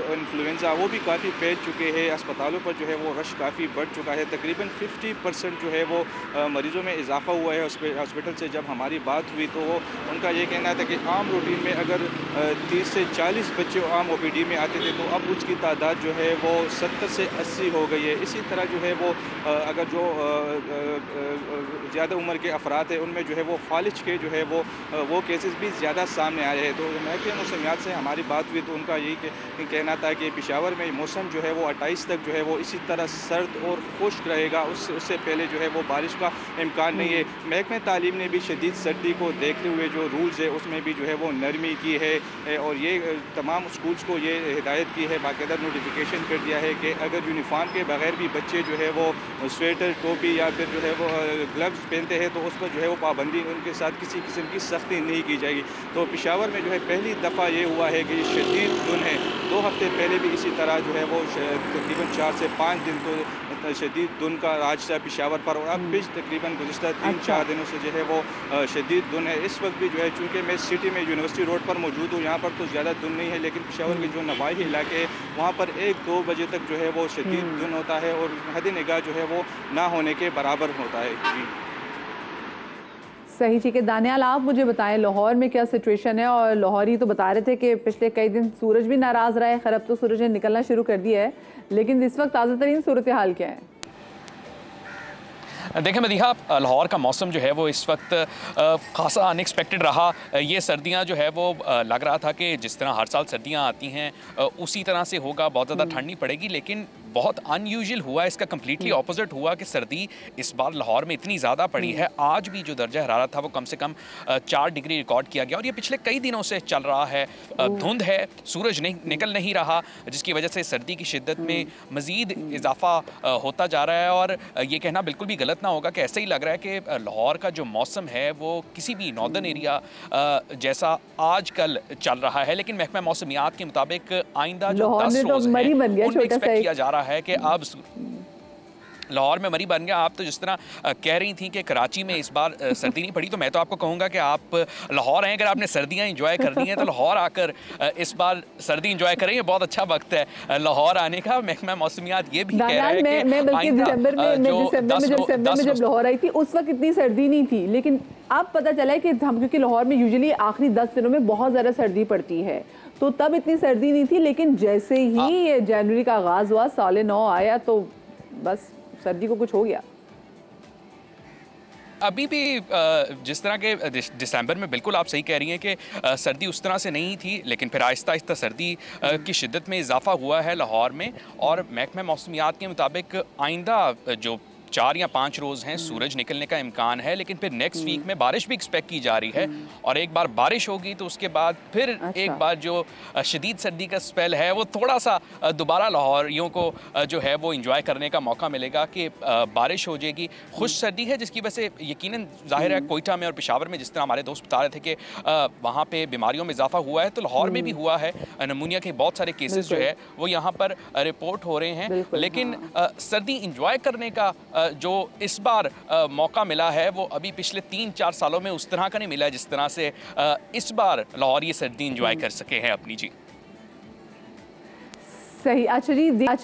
इन्फ्लुएंजा वो भी काफ़ी फैल चुके हैं। अस्पतालों पर जो है वो रश काफ़ी बढ़ चुका है। तकरीबन 50% जो है वो मरीज़ों में इजाफा हुआ है। हॉस्पिटल से जब हमारी बात हुई तो वो उनका ये कहना था कि आम रूटीन में अगर 30 से 40 बच्चे आम OPD में आते थे तो अब उसकी तादाद जो है वो 70 से 80 हो गई है। इसी तरह जो है वो अगर जो ज़्यादा उम्र के अफराद हैं उनमें जो है वो फालिज के जो है वो केसेस भी ज़्यादा सामने आए हैं। तो महकमे मौसमियात से हमारी बात हुई तो उनका यही कहना था कि पेशावर में मौसम जो है वो 28 तक जो है वो इसी तरह सर्द और खुश्क रहेगा। उससे पहले जो है वो बारिश का इम्कान नहीं है। महकमे तालीम ने भी शदीद सर्दी को देखते हुए जो रूल्स है उसमें भी जो है वो नरमी की है और ये तमाम स्कूल्स को ये हिदायत की है, बाकायदा नोटिफिकेशन कर दिया है कि अगर यूनिफॉर्म के बगैर भी बच्चे जो है वो स्वेटर, टोपी या फिर जो है वो ग्लव्स पहनते हैं तो उस पर जो है वो पाबंदी, उनके साथ किसी किस्म की सख्ती नहीं की जाएगी। तो पेशावर में जो है पहली दफ़ा ये हुआ है कि शदीद धुंध है। 2 हफ्ते पहले भी इसी तरह जो है वो तकरीबन 4 से 5 दिन तो शदीद धुंध का राज था पेशावर पर और अब भी तकरीबन गुज़िश्ता 3-4 दिनों से जो है वो शदीद धुंध है। इस वक्त भी जो है चूँकि मैं सिटी में यूनिवर्सिटी रोड पर मौजूद हूँ, यहाँ पर तो ज़्यादा धुंध नहीं है, लेकिन पेशावर के जो नवाही इलाके हैं वहाँ पर 1-2 बजे तक जो है वो शदीद धुंध होता है और हद निगाह जो है वो ना होने के बराबर होता है। जी सही, ठीक है। दानियाल, आप मुझे बताएं लाहौर में क्या सिचुएशन है? और लाहौरी तो बता रहे थे कि पिछले कई दिन सूरज भी नाराज़ रहा है, खैर अब तो सूरज ने निकलना शुरू कर दिया है, लेकिन इस वक्त ताज़ा तरीन सूरत हाल क्या है? देखें मदीहा, लाहौर का मौसम जो है वो इस वक्त खासा अनएक्सपेक्टेड रहा। ये सर्दियां जो है वो लग रहा था कि जिस तरह हर साल सर्दियां आती हैं उसी तरह से होगा, बहुत ज़्यादा ठंड नहीं पड़ेगी, लेकिन बहुत अनयूजुअल हुआ, इसका कम्प्लीटली ऑपोजिट हुआ कि सर्दी इस बार लाहौर में इतनी ज़्यादा पड़ी है। आज भी जो दर्जा हरारत था वो कम से कम 4 डिग्री रिकॉर्ड किया गया और ये पिछले कई दिनों से चल रहा है। धुंध है, सूरज निकल नहीं रहा, जिसकी वजह से सर्दी की शिद्दत में मज़ीद इजाफा होता जा रहा है। और ये कहना बिल्कुल भी गलत ना होगा कि ऐसे ही लग रहा है कि लाहौर का जो मौसम है वो किसी भी नॉर्दर्न एरिया जैसा आज कल चल रहा है, लेकिन महकमा मौसमियात के मुताबिक आइंदा जो 10 रोज़ हैं उनमें एक्सपेक्ट किया जा रहा है कि अब लाहौर में मरी बन गया। आप तो जिस तरह कह रही थी कि कराची में इस बार सर्दी नहीं पड़ी, तो मैं तो आपको कहूँगा कि आप लाहौर हैं, अगर आपने सर्दियाँ इंजॉय करनी है तो लाहौर आकर इस बार सर्दी इंजॉय करें। ये बहुत अच्छा वक्त है लाहौर आने का। महकमा मौसमियात ये भी कह रहा है कि मैं बल्कि दिसंबर में जब लाहौर आई थी उस वक्त इतनी सर्दी नहीं थी, लेकिन अब पता चला है कि हम, क्योंकि लाहौर में यूजुअली आखिरी 10 दिनों में बहुत ज़्यादा सर्दी पड़ती है, तो तब इतनी सर्दी नहीं थी, लेकिन जैसे ही ये जनवरी का आगाज़ हुआ, साल 9 आया, तो बस सर्दी को कुछ हो गया। अभी भी जिस तरह के दिसंबर में बिल्कुल आप सही कह रही हैं कि सर्दी उस तरह से नहीं थी, लेकिन फिर आहिस्ता आहिस्ता सर्दी की शिद्दत में इजाफा हुआ है लाहौर में। और महकमा मौसमियात के मुताबिक आइंदा जो 4 या 5 रोज़ हैं, सूरज निकलने का इम्कान है, लेकिन फिर नेक्स्ट वीक में बारिश भी एक्सपेक्ट की जा रही है। और एक बार बारिश होगी तो उसके बाद फिर एक बार जो शदीद सर्दी का स्पेल है वो थोड़ा सा दोबारा लाहौरियों को जो है वो इंजॉय करने का मौका मिलेगा कि बारिश हो जाएगी। खुश सर्दी है जिसकी वजह से यकीनन जाहिर है कोयटा में और पेशावर में जिस तरह हमारे दोस्त बता रहे थे कि वहाँ पे बीमारियों में इजाफा हुआ है, तो लाहौर में भी हुआ है। नमूनिया के बहुत सारे केसेस जो है वो यहाँ पर रिपोर्ट हो रहे हैं, लेकिन सर्दी इंजॉय करने का जो इस बार मौका मिला है वो अभी पिछले 3-4 सालों में उस तरह का नहीं मिला है जिस तरह से इस बार लाहौर ये सर्दी इंजॉय कर सके हैं अपनी। जी सही। अच्छा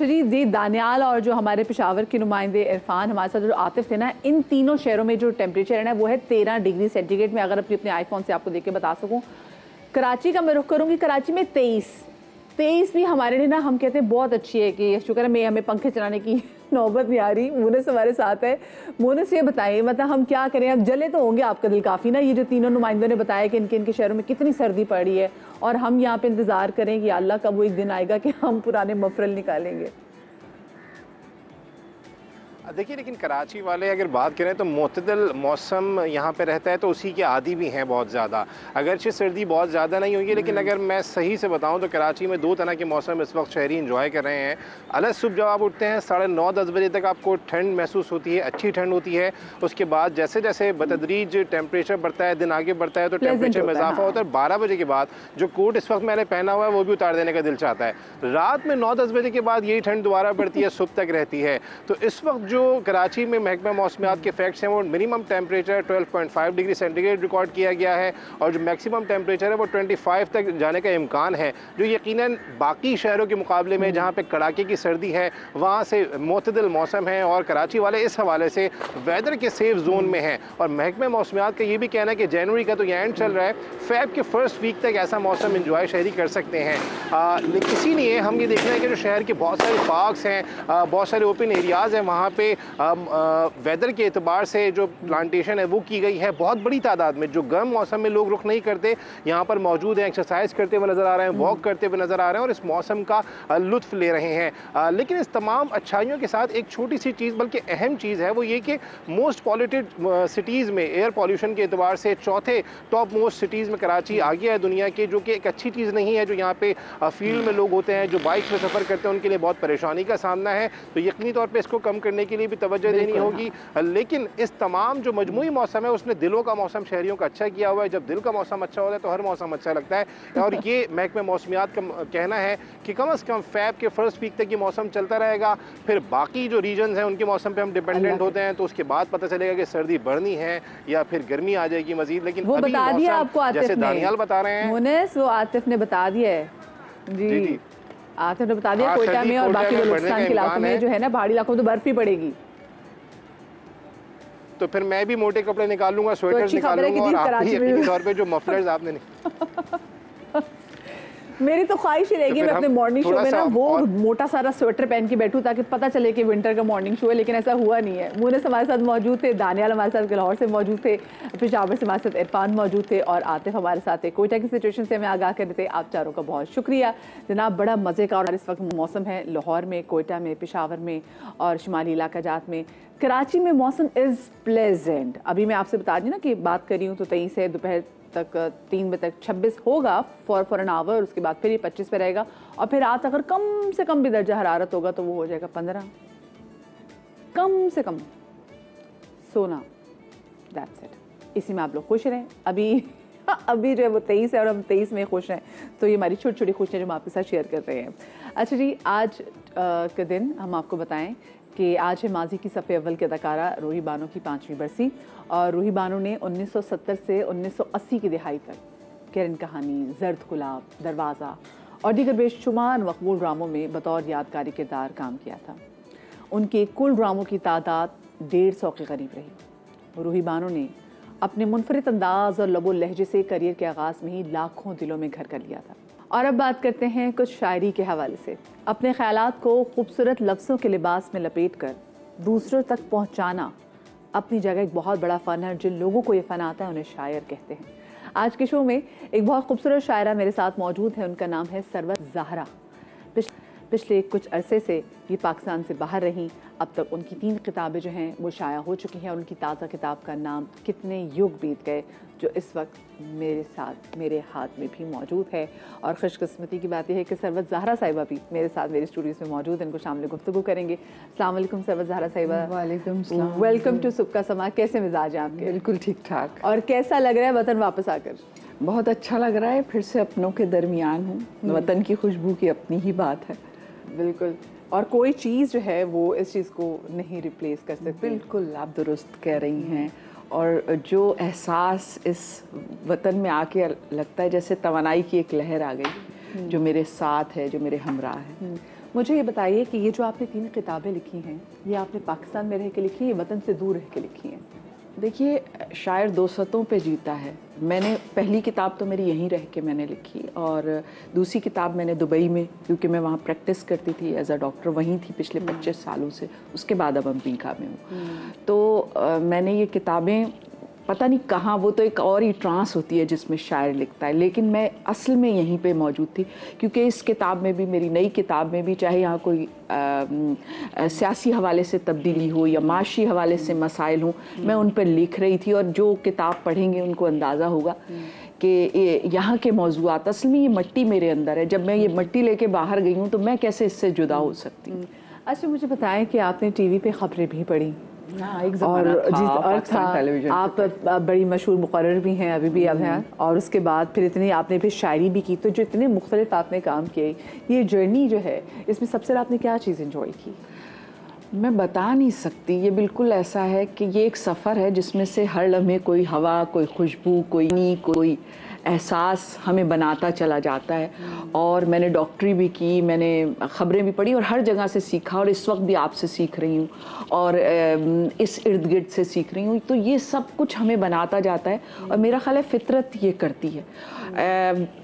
जी दानियाल और जो हमारे पेशावर के नुमाइंदे इरफान, हमारे साथ जो आतिफ थे ना, इन तीनों शहरों में जो टेम्परेचर है ना वो है 13 डिग्री सेंटीग्रेड में। अगर अपने आईफोन से आपको देख के बता सकूं, कराची का मैं रुख करूंगी, कराची में 23 भी हमारे लिए ना, हम कहते हैं बहुत अच्छी है कि शुक्र है हमें पंखे चलाने की नौबत नहीं आ रही। मोनस हमारे साथ है। मोनस ये बताइए, मतलब हम क्या करें, अब जले तो होंगे आपका दिल काफ़ी ना, ये जो तीनों नुमाइंदों ने बताया कि इनके शहरों में कितनी सर्दी पड़ी है, और हम यहाँ पे इंतज़ार करें कि अल्लाह कब वो एक दिन आएगा कि हम पुराने मफरल निकालेंगे। देखिए, लेकिन कराची वाले अगर बात करें तो मुतदल मौसम यहाँ पे रहता है, तो उसी के आदी भी हैं बहुत ज़्यादा। अगरचे सर्दी बहुत ज़्यादा नहीं हुई है, लेकिन अगर मैं सही से बताऊँ तो कराची में 2 तरह के मौसम इस वक्त शहरी इंजॉय कर रहे हैं। अलग सुबह जब आप उठते हैं 9:30-10 बजे तक आपको ठंड महसूस होती है, अच्छी ठंड होती है। उसके बाद जैसे जैसे बतदरीज टेम्परेचर बढ़ता है, दिन आगे बढ़ता है, तो टेम्परेचर में इजाफा होता है। 12 बजे के बाद जो कोट इस वक्त मैंने पहना हुआ है वो भी उतार देने का दिल चाहता है। रात में 9-10 बजे के बाद यही ठंड दोबारा बढ़ती है, सुबह तक रहती है। तो इस वक्त जो कराची में महकमा मौसमियात के फैक्ट्स हैं वो minimum temperature 12.5 degree centigrade record किया गया है, और जो मैक्सिमम टेम्परेचर है वो 25 तक जाने का इम्कान है, जो यकीनन बाकी शहरों के मुकाबले में जहाँ पे कड़ाके की सर्दी है वहाँ से मुतदल मौसम है। और कराची वाले इस हवाले से वेदर के सेफ जोन में हैं। और महकमा मौसमियात का ये भी कहना है कि जनवरी का तो ये एंड चल रहा है, फेब के फर्स्ट वीक तक ऐसा मौसम इंजॉय शहरी कर सकते हैं। लेकिन इसीलिए हम ये देखना है कि जो शहर के बहुत सारे पार्क्स हैं, बहुत सारे ओपन एरियाज़ हैं, वहाँ पे वेदर के एतबार से जो प्लांटेशन है वो की गई है बहुत बड़ी तादाद में। जो गर्म मौसम में लोग रुख नहीं करते यहाँ पर मौजूद हैं, एक्सरसाइज करते हुए नज़र आ रहे हैं, वॉक करते हुए नज़र आ रहे हैं और इस मौसम का लुत्फ ले रहे हैं। लेकिन इस तमाम अच्छाइयों के साथ एक छोटी सी चीज़, बल्कि अहम चीज़ है, वो ये कि मोस्ट पॉल्यूटेड सिटीज़ में एयर पॉल्यूशन के एतबार से चौथे टॉप मोस्ट सिटीज़ में कराची आ गया है दुनिया के, जो कि एक अच्छी चीज़ नहीं है। जो यहाँ पे फील्ड में लोग होते हैं, जो बाइक में सफ़र करते हैं, उनके लिए बहुत परेशानी का सामना है। तो यकीनी तौर पर इसको कम करने के लिए भी तवज्जो देनी होगी। लेकिन इस तमाम जो मजमूई मौसम है उसने दिलों का मौसम शहरियों का अच्छा किया हुआ है। जब दिल का मौसम अच्छा होता है तो हर मौसम अच्छा लगता है। और ये महकमे मौसमियात का कहना है कि कम से कम फेब के फर्स्ट वीक तक ये मौसम चलता रहेगा। फिर बाकी जो रीजन हैं उनके मौसम पे हम डिपेंडेंट होते हैं, तो उसके बाद पता चलेगा कि सर्दी बढ़नी है या फिर गर्मी आ जाएगी मजीद। लेकिन वो बता दिया आपको आतिफ जैसे दानियाल बता रहे हैं, मुनिस, वो आतिफ ने बता दिया है जी। आतिफ ने बता दिया कोयटा में और बाकी बलूचिस्तान के इलाकों में जो है ना, पहाड़ी इलाकों में तो बर्फ ही पड़ेगी। तो फिर मैं भी मोटे कपड़े निकाल लूंगा, स्वेटर्स निकाल लूंगा, और आप भी यकीनी तौर पे जो मफलर्स आपने मेरी तो ख्वाहिश ही रहेगी मैं अपने मॉर्निंग शो में ना वो मोटा सारा स्वेटर पहन के बैठूं ताकि पता चले कि विंटर का मॉर्निंग शो है, लेकिन ऐसा हुआ नहीं है। मुनिस हमारे साथ मौजूद थे, दानियाल हमारे साथ लाहौर से मौजूद थे, पेशावर से हमारे साथ इरफान मौजूद थे और आतिफ हमारे साथ थे। कोयटा की सिचुएशन से हमें आगाह कर देते। आप चारों का बहुत शुक्रिया जनाब, बड़ा मज़े का और इस वक्त मौसम है लाहौर में, कोयटा में, पेशावर में और शुमाली इलाका जात में। कराची में मौसम इज़ प्लेजेंट। अभी मैं आपसे बता दी ना कि बात कर रही हूँ तो 23 है, दोपहर तक 3 बजे तक 26 होगा फॉर एन आवर, उसके बाद फिर ये 25 पे रहेगा और फिर रात अगर कम से कम भी दर्जा हरारत होगा तो वो हो जाएगा 15, कम से कम 16। That's it. इसी में आप लोग खुश रहें। अभी जो है वो 23 है और हम 23 में खुश हैं, तो ये हमारी छोटी छोटी खुशियाँ जो हम आपके साथ शेयर कर रहे हैं। अच्छा जी, आज के दिन हम आपको बताएं कि आज है माजी की सफ़े अव्वल की अदाकारा रूही बानो की 5वीं बरसी और रूही बानो ने 1970 से 1980 की दिहाई तक किरण कहानी, जर्द गुलाब, दरवाज़ा और दीगर बेशुमार मकबूल ड्रामों में बतौर यादगारी किरदार काम किया था। उनके कुल ड्रामों की तादाद 150 के करीब रही। रूही बानो ने अपने मुनफरिद अंदाज और लबो लहजे से करियर के आगाज़ में ही लाखों दिलों में घर कर लिया था। और अब बात करते हैं कुछ शायरी के हवाले से। अपने ख्यालात को खूबसूरत लफ्ज़ों के लिबास में लपेट कर दूसरों तक पहुंचाना अपनी जगह एक बहुत बड़ा फ़न है। जिन लोगों को ये फ़न आता है उन्हें शायर कहते हैं। आज के शो में एक बहुत खूबसूरत शायरा मेरे साथ मौजूद है, उनका नाम है सरवत ज़हरा। पिछले कुछ अरसे से ये पाकिस्तान से बाहर रहीं। अब तक उनकी 3 किताबें जो हैं वो शाया हो चुकी हैं और उनकी ताज़ा किताब का नाम कितने युग बीत गए, जो इस वक्त मेरे साथ मेरे हाथ में भी मौजूद है। और खुशकिस्मती की बात यह है कि सरवत ज़हरा साहिबा भी मेरे साथ मेरे स्टूडियोज़ में मौजूद हैं। इनको शामिल गुफ्तगू करेंगे। अस्सलाम वालेकुम सरवत ज़हरा साहिबा। वालेकुम सलाम। वेलकम टू सुबह का समा। कैसे मिजाज हैं आपके? बिल्कुल ठीक ठाक। और कैसा लग रहा है वतन वापस आकर? बहुत अच्छा लग रहा है, फिर से अपनों के दरमियान हूँ। वतन की खुशबू की अपनी ही बात है। बिल्कुल, और कोई चीज़ जो है वो इस चीज़ को नहीं रिप्लेस कर सकती। बिल्कुल आप दुरुस्त कह रही हैं। और जो एहसास इस वतन में आके लगता है जैसे तवानाई की एक लहर आ गई जो मेरे साथ है, जो मेरे हमराह है। मुझे ये बताइए कि ये जो आपने 3 किताबें लिखी हैं, ये आपने पाकिस्तान में रह के लिखी है, वतन से दूर रह के लिखी हैं? देखिए, शायर 2 सतों पे जीता है। मैंने पहली किताब तो मेरी यहीं रह के मैंने लिखी, और दूसरी किताब मैंने दुबई में, क्योंकि मैं वहाँ प्रैक्टिस करती थी एज अ डॉक्टर, वहीं थी पिछले 25 सालों से। उसके बाद अब अमेरिका में हूँ। तो मैंने ये किताबें पता नहीं कहाँ, वो तो एक और ही ट्रांस होती है जिसमें शायर लिखता है, लेकिन मैं असल में यहीं पे मौजूद थी। क्योंकि इस किताब में भी, मेरी नई किताब में भी, चाहे यहाँ कोई सियासी हवाले से तब्दीली हो या माशी हवाले से मसाइल हों, मैं उन पर लिख रही थी। और जो किताब पढ़ेंगे उनको अंदाज़ा होगा कि यहाँ के मौज़ूआत, असल में ये मिट्टी मेरे अंदर है। जब मैं ये मिट्टी लेके बाहर गई हूँ तो मैं कैसे इससे जुदा हो सकती हूँ। अच्छा, मुझे बताएं कि आपने टीवी पे खबरें भी पढ़ी और आप बड़ी मशहूर मुकर्रर भी हैं, अभी भी आप हैं, और उसके बाद फिर इतनी आपने फिर शायरी भी की। तो जो इतने मुख्तलिफ आपने काम किए, ये जर्नी जो है, इसमें सबसे ज़्यादा आपने क्या चीज़ इंजॉय की? मैं बता नहीं सकती। ये बिल्कुल ऐसा है कि ये एक सफ़र है जिसमें से हर लम्हे कोई हवा, कोई खुशबू, कोई एहसास हमें बनाता चला जाता है। और मैंने डॉक्टरी भी की, मैंने ख़बरें भी पढ़ी और हर जगह से सीखा, और इस वक्त भी आपसे सीख रही हूँ और इस इर्द गिर्द से सीख रही हूँ। तो ये सब कुछ हमें बनाता जाता है और मेरा ख्याल है फितरत ये करती है।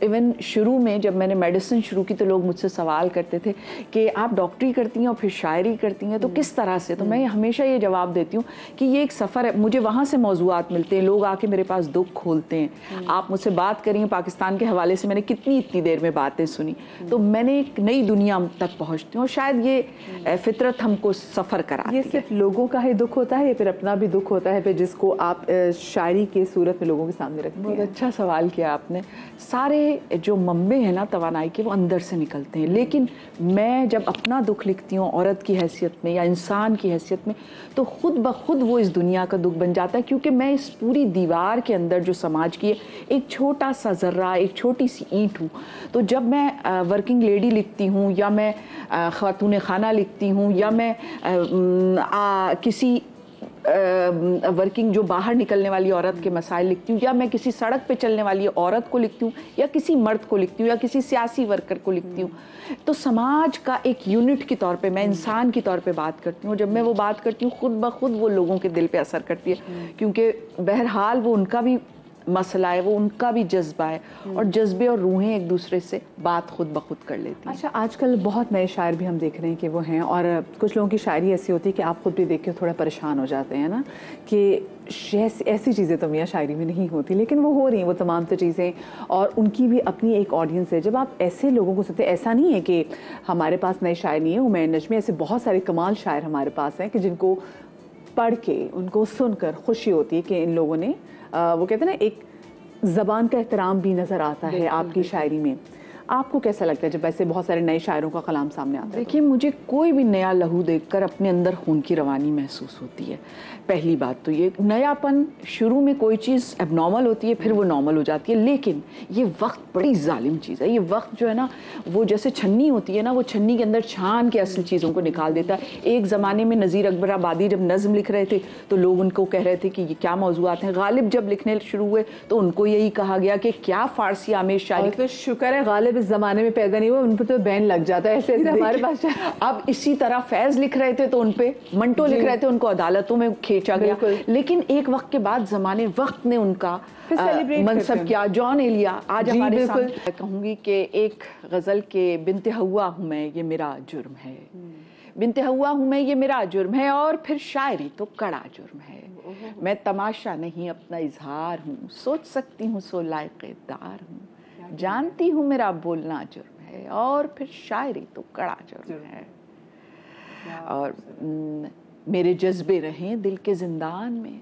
इवन शुरू में जब मैंने मेडिसिन शुरू की तो लोग मुझसे सवाल करते थे कि आप डॉक्टरी करती हैं और फिर शायरी करती हैं, तो किस तरह से? तो मैं हमेशा ये जवाब देती हूँ कि ये एक सफ़र है। मुझे वहाँ से मौज़ूआत मिलते हैं, लोग आके मेरे पास दुख खोलते हैं। आप मुझसे बात करिए पाकिस्तान के हवाले से, मैंने इतनी देर में बातें सुनी, तो मैंने एक नई दुनिया तक पहुँचती हूँ। और शायद ये फितरत हमको सफ़र कराती है। ये सिर्फ लोगों का ही दुख होता है या फिर अपना भी दुख होता है, फिर जिसको आप शायरी के सूरत में लोगों के सामने रखते हैं? बहुत अच्छा सवाल किया आपने। सारे जो मंबे हैं ना तवानाई के, वो अंदर से निकलते हैं। लेकिन मैं जब अपना दुख लिखती हूँ औरत की हैसियत में या इंसान की हैसियत में, तो खुद ब खुद वो इस दुनिया का दुख बन जाता है। क्योंकि मैं इस पूरी दीवार के अंदर जो समाज की है एक छोटा सा ज़र्रा, एक छोटी सी ईंट हूँ। तो जब मैं वर्किंग लेडी लिखती हूँ, या मैं खातून खाना लिखती हूँ, या मैं किसी वर्किंग जो बाहर निकलने वाली औरत के मसाइल लिखती हूँ, या मैं किसी सड़क पे चलने वाली औरत को लिखती हूँ, या किसी मर्द को लिखती हूँ, या किसी सियासी वर्कर को लिखती हूँ, तो समाज का एक यूनिट के तौर पे मैं इंसान के तौर पे बात करती हूँ। जब मैं वो बात करती हूँ खुद ब खुद वो लोगों के दिल पे असर करती है, क्योंकि बहरहाल वो उनका भी मसला है, वो उनका भी जज्बा है, और जज्बे और रूहें एक दूसरे से बात खुद ब खुद कर लेती हैं। अच्छा, आजकल बहुत नए शायर भी हम देख रहे हैं कि वो हैं, और कुछ लोगों की शायरी ऐसी होती है कि आप खुद भी देख के थोड़ा परेशान हो जाते हैं ना, कि ऐसी चीज़ें तो मियाँ शायरी में नहीं होती, लेकिन वो हो रही हैं वो तमाम तो चीज़ें, और उनकी भी अपनी एक ऑडियंस है। जब आप ऐसे लोगों को सुनते हैं, ऐसा नहीं है कि हमारे पास नए शायर नहीं है, उमैर नजमी, ऐसे बहुत सारे कमाल शायर हमारे पास हैं कि जिनको पढ़ के, उनको सुनकर खुशी होती है कि इन लोगों ने, वो कहते हैं ना, एक ज़बान का एहतराम भी नज़र आता है आपकी शायरी में। आपको कैसा लगता है जब ऐसे बहुत सारे नए शायरों का कलाम सामने आता है? देखिए, मुझे कोई भी नया लहू देखकर अपने अंदर खून की रवानी महसूस होती है। पहली बात तो ये नयापन, शुरू में कोई चीज़ एबनॉर्मल होती है, फिर वो नॉर्मल हो जाती है। लेकिन ये वक्त बड़ी जालिम चीज़ है। ये वक्त जो है ना, वो जैसे छन्नी होती है ना, वो छन्नी के अंदर छान के असल चीज़ों को निकाल देता है। एक ज़माने में नज़ीर अकबर आबादी जब नज़्म लिख रहे थे तो लोग उनको कह रहे थे कि ये क्या मौज़ूआत हैं। गालिब जब लिखने शुरू हुए तो उनको यही कहा गया कि क्या फ़ारसी आमेज़ शायरी। तो शुक्र है गालिब इस ज़माने में पैदा नहीं हुआ, उन पर तो बैन लग जाता है। ऐसे हमारे पास अब इसी तरह फैज़ लिख रहे थे तो उन पे, मंटो लिख रहे थे, उनको अदालतों में खींचा गया। लेकिन एक वक्त के बाद ज़माने वक्त ने उनका मनसब किया। जॉन एलिया आज हमारे सामने, कहूँगी कि एक गज़ल के बिन्ते हवा हूँ मैं, ये मेरा जुर्म है, बिन्ते हवा हूँ मैं, ये मेरा जुर्म है, और फिर शायरी तो कड़ा जुर्म है। मैं तमाशा नहीं अपना इजहार हूँ, सोच सकती हूँ सो लायक़-ए-दार हूँ, जानती हूँ मेरा बोलना जुर्म है और फिर शायरी तो कड़ा जुर्म है। और मेरे जज्बे रहें दिल के जिंदान में,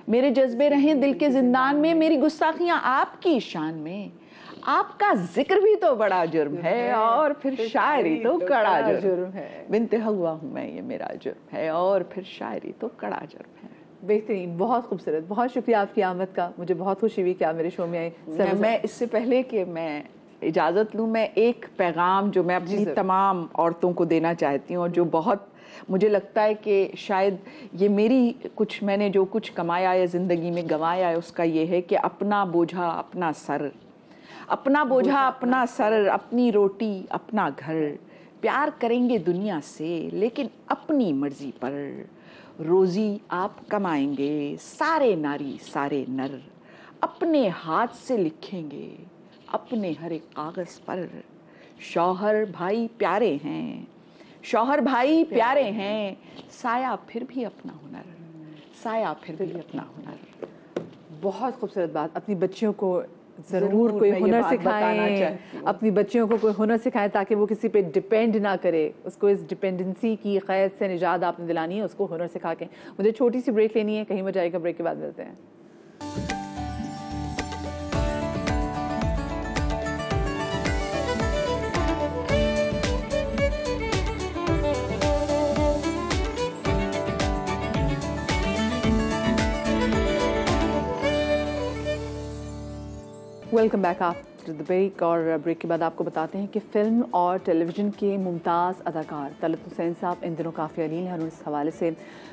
मेरे जज्बे रहें दिल के जिंदान में, मेरी गुस्ताखियां आपकी शान में, आपका जिक्र भी तो बड़ा जुर्म है और फिर शायरी तो कड़ा जुर्म है। बिनते हवा हूँ मैं, ये मेरा जुर्म है और फिर शायरी तो कड़ा जुर्म है। बेहतरीन, बहुत खूबसूरत, बहुत शुक्रिया आपकी आमद का। मुझे बहुत खुशी हुई कि आप मेरे शो में आए। मैं इससे पहले कि मैं इजाज़त लूँ, मैं एक पैगाम जो मैं अपनी तमाम औरतों को देना चाहती हूँ और जो बहुत मुझे लगता है कि शायद ये मैंने जो कुछ कमाया है ज़िंदगी में गंवाया है, उसका ये है कि अपना बोझा अपना सर, अपना बोझा अपना सर, अपनी रोटी अपना घर, प्यार करेंगे दुनिया से लेकिन अपनी मर्जी पर, रोज़ी आप कमाएंगे सारे नारी सारे नर, अपने हाथ से लिखेंगे अपने हर एक कागज़ पर, शौहर भाई प्यारे हैं, शौहर भाई प्यारे हैं, साया फिर भी अपना हुनर, साया फिर भी अपना हुनर। बहुत खूबसूरत बात। अपनी बच्चियों को ज़रूर कोई हुनर सिखाएं, अपनी बच्चियों को कोई हुनर सिखाएं ताकि वो किसी पे डिपेंड ना करे, उसको इस डिपेंडेंसी की क़ैद से निजात आपने दिलानी है, उसको हुनर सिखा के। मुझे छोटी सी ब्रेक लेनी है, कहीं मत जाएगा, ब्रेक के बाद मिलते हैं। Welcome back after the break. और ब्रेक के बाद आपको बताते हैं कि फ़िल्म और टेलीविज़न के मुमताज़ अदाकार तलत हुसैन साहब इन दिनों काफ़ी अलील हैं और इस हवाले से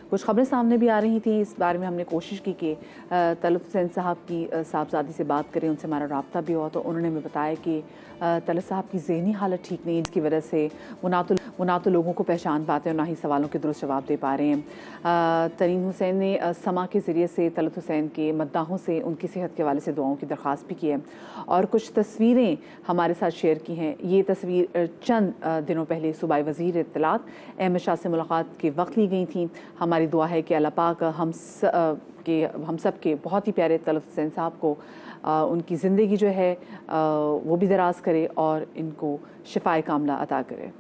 कुछ खबरें सामने भी आ रही थी। इस बारे में हमने कोशिश की कि तलत हुसैन साहब की साहबजादी से बात करें, उनसे हमारा रब्ता भी हुआ, तो उन्होंने हमें बताया कि तलत साहब की ज़हनी हालत ठीक नहीं है, जिसकी वजह से वो ना तो लोगों को पहचान पाते हैं और ना ही सवालों के दुरुस्त जवाब दे पा रहे हैं। तरीन हुसैन ने समा के ज़रिए से तलत हुसैन के मद्दाहों से उनकी सेहत के हवाले से दुआओं की दरख्वास्त भी की है और कुछ तस्वीरें हमारे साथ शेयर की हैं। ये तस्वीर चंद दिनों पहले सूबाई वज़ीर इत्तलात अहमद शाह से मुलाकात के वक्त ली गई थी। हमारी दुआ है कि अल्लाह पाक हम सब के बहुत ही प्यारे तलत हुसैन साहब को उनकी ज़िंदगी जो है वो भी दराज करे और इनको शिफाए कामला अता करे।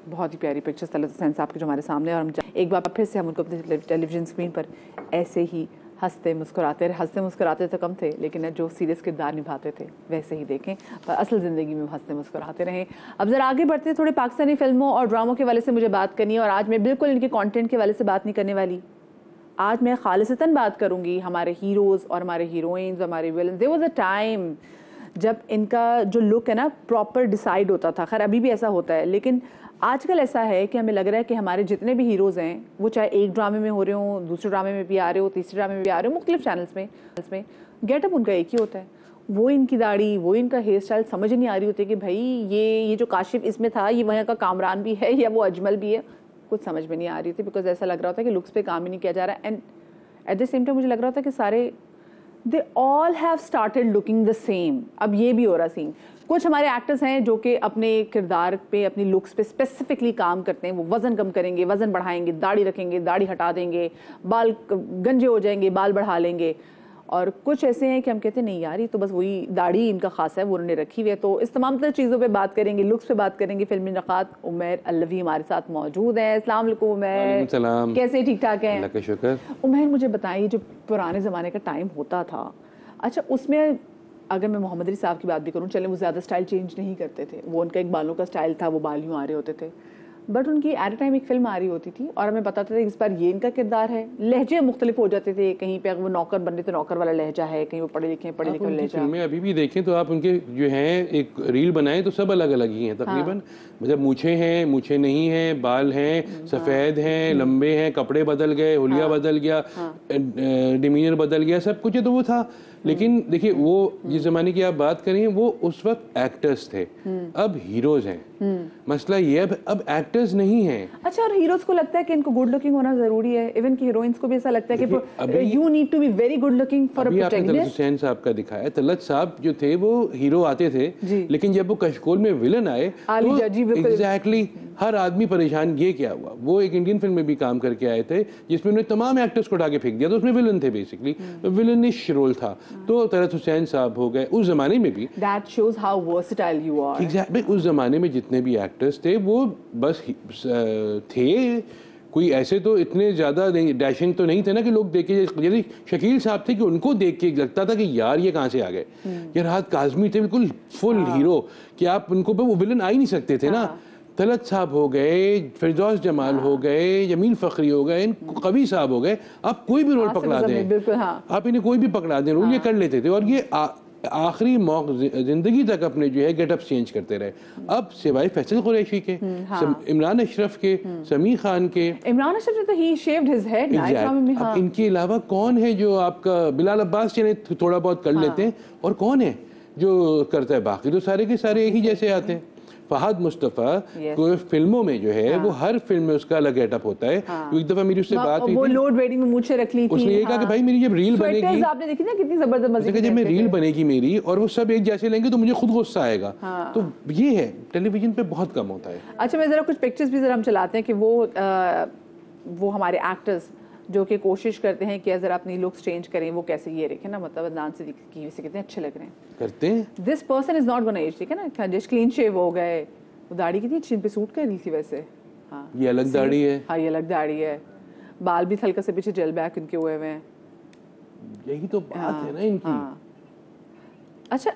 बहुत ही प्यारी पिक्चर्स तलत हुसैन साहब की जो हमारे सामने, और हम एक बार फिर से हम उनको अपने टेलीविज़न स्क्रीन पर ऐसे ही हंसते मुस्कुराते तो कम थे, लेकिन जो सीरियस किरदार निभाते थे वैसे ही देखें, पर असल ज़िंदगी में हंसते मुस्कुराते रहें। अब ज़रा आगे बढ़ते हैं, थोड़े पाकिस्तानी फिल्मों और ड्रामों के वाले से मुझे बात करनी है और आज मैं बिल्कुल इनके कंटेंट के वाले से बात नहीं करने वाली। आज मैं खालिसतन बात करूँगी हमारे हीरोज़ और हमारे हीरोइंस, हमारे villain. There was a time जब इनका जो लुक है ना प्रॉपर डिसाइड होता था, खैर अभी भी ऐसा होता है, लेकिन आजकल ऐसा है कि हमें लग रहा है कि हमारे जितने भी हीरोज़ हैं वो चाहे एक ड्रामे में हो रहे हों, दूसरे ड्रामे में भी आ रहे हो, तीसरे ड्रामे में भी आ रहे हो, मुख्तलिफ चैनल्स में गेटअप उनका एक ही होता है। वो इनकी दाढ़ी, वो इनका हेयर स्टाइल समझ नहीं आ रही होती कि भाई ये जो काशिफ इसमें था ये वहाँ का कामरान भी है या वो अजमल भी है, कुछ समझ में नहीं आ रही थी, बिकॉज ऐसा लग रहा था कि लुक्स पे काम ही नहीं किया जा रहा। And at the same time मुझे लग रहा था कि सारे they all have started looking the same. अब ये भी हो रहा सीन, कुछ हमारे एक्टर्स हैं जो कि अपने किरदार पे, अपनी लुक्स पे स्पेसिफिकली काम करते हैं। वो वज़न कम करेंगे, वज़न बढ़ाएंगे, दाढ़ी रखेंगे, दाढ़ी हटा देंगे, बाल गंजे हो जाएंगे, बाल बढ़ा लेंगे। और कुछ ऐसे हैं कि हम कहते हैं नहीं यार ये तो बस वही दाढ़ी इनका खास है, वो उन्होंने रखी हुई है। तो इस तमाम तरह चीज़ों पे बात करेंगे, लुक्स पे बात करेंगे। फिल्मी नक़ाद उमैर अलवी हमारे साथ मौजूद हैं। अस्सलाम वालेकुम उमैर, कैसे, ठीक ठाक हैं? अल्लाह का शुक्र। उमैर मुझे बताइए, जो पुराने ज़माने का टाइम होता था, अच्छा उसमें अगर मैं मोहम्मद अली साहब की बात भी करूँ, चलें वो ज़्यादा स्टाइल चेंज नहीं करते थे, वो उनका एक बालों का स्टाइल था, वो बाल यूँ आ रहे होते थे, बट उनकी एट अ टाइम एक फिल्म आ रही होती थी और हमें बताते थे इस बार ये इनका किरदार है। लहजे मुख्तलिफ हो जाते थे, कहीं पे अगर वो नौकर बन रहे तो नौकर वाला लहजा है, कहीं वो पढ़े लिखे वाला लहजा। फिल्में अभी भी देखें तो आप उनके जो हैं एक रील बनाएं तो सब अलग अलग ही हैं तकरीबन। मतलब मूछें हैं, मूछें नहीं हैं, बाल हैं, सफ़ेद हैं, लंबे हैं, कपड़े बदल गए, हुलिया बदल गया, डिमीनर बदल गया, सब कुछ है तो वो था। लेकिन देखिए वो जिस ज़माने की आप बात करें वो उस वक्त एक्टर्स थे, अब हीरोज़ हैं। मसला ये अब एक्टर्स नहीं हैं। अच्छा, और हीरोज को लगता है कि इनको गुड लुकिंग होना जरूरी है, इवन कि हीरोइंस को भी ऐसा लगता है कि you need to be very good looking for a protagonist. Talat Hussain साहब का दिखाया, तलत साहब जो थे वो हीरो आते थे, लेकिन जब वो कशकोल में विलन आए तो एग्जैक्टली हर आदमी परेशान, ये क्या हुआ। वो एक इंडियन फिल्म में भी काम करके आए थे जिसमें उन्होंने तमाम एक्टर्स को उठा के फेंक दिया, तो उसमें विलन थे बेसिकली, विलनिश रोल था। तो तलत हुसैन साहब हो गए, उस जमाने में भी that shows how versatile you are. Exactly, उस जमाने में जितने भी एक्टर्स थे वो बस थे, कोई ऐसे तो इतने ज़्यादा डैशिंग तो नहीं थे ना कि लोग देख के, जैसे शकील साहब थे कि उनको देख के लगता था कि यार ये कहाँ से आ गए। यार राहत काज़मी थे बिल्कुल फुल हीरो कि आप उनको पे वो विलन आ ही नहीं सकते थे ना। तलत साहब हो गए, फिरदौस जमाल हो गए, जमील फ़खरी हो गए, कवि साहब हो गए, आप कोई भी रोल पकड़ा दें, आप इन्हें कोई भी पकड़ा दें रोल, ये कर लेते थे। और ये आखिरी जिंदगी तक अपने जो है गेटअप चेंज करते रहे। अब सिवाय फैसल कुरैशी के, इमरान अशरफ के, समी खान के, इमरान अशरफ ने तो ही शेव्ड हिज हेड ना। अब इनके अलावा कौन है जो आपका, बिलाल अब्बास चले थोड़ा बहुत कर लेते हैं, और कौन है जो करता है? बाकी तो सारे के सारे एक ही जैसे आते हैं। फहद मुस्तफ़ा को फिल्मों में जो है वो हर फिल्म में उसका अलग गेटअप होता है। एक दफा मेरी उससे बात हुई, वो लोड वेडिंग में मुझे रख ली थी, उसने ये कहा कि भाई मेरी जब रील बनेगी, आपने देखी ना कितनी जबरदस्त मजे, जब मैं रील बनेगी मेरी और वो सब एक जैसे लेंगे तो मुझे खुद गुस्सा आएगा। तो ये है, टेलीविजन पे बहुत कम होता है। अच्छा, मैं जरा कुछ पिक्चर्स भी जरा हम चलाते हैं कि वो हमारे एक्टर्स जो कि कोशिश करते हैं कि अगर अपनी लुक्स चेंज करें, वो कैसे, ये देखें ना, मतलब अदनान सिद्दीकी से कितने अच्छे लग रहे हैं, करते हैं। This person is not gonna age, ठीक है ना, जस्ट क्लीन शेव हो गए, वो दाढ़ी कितनी अच्छी पे सूट कर रही थी वैसे। हाँ, ये अलग दाढ़ी है। हाँ, ये अलग दाढ़ी है, बाल भी हल्का से पीछे जेल बैक इनके हुए हैं। यही तो बात है ना इनकी। अच्छा,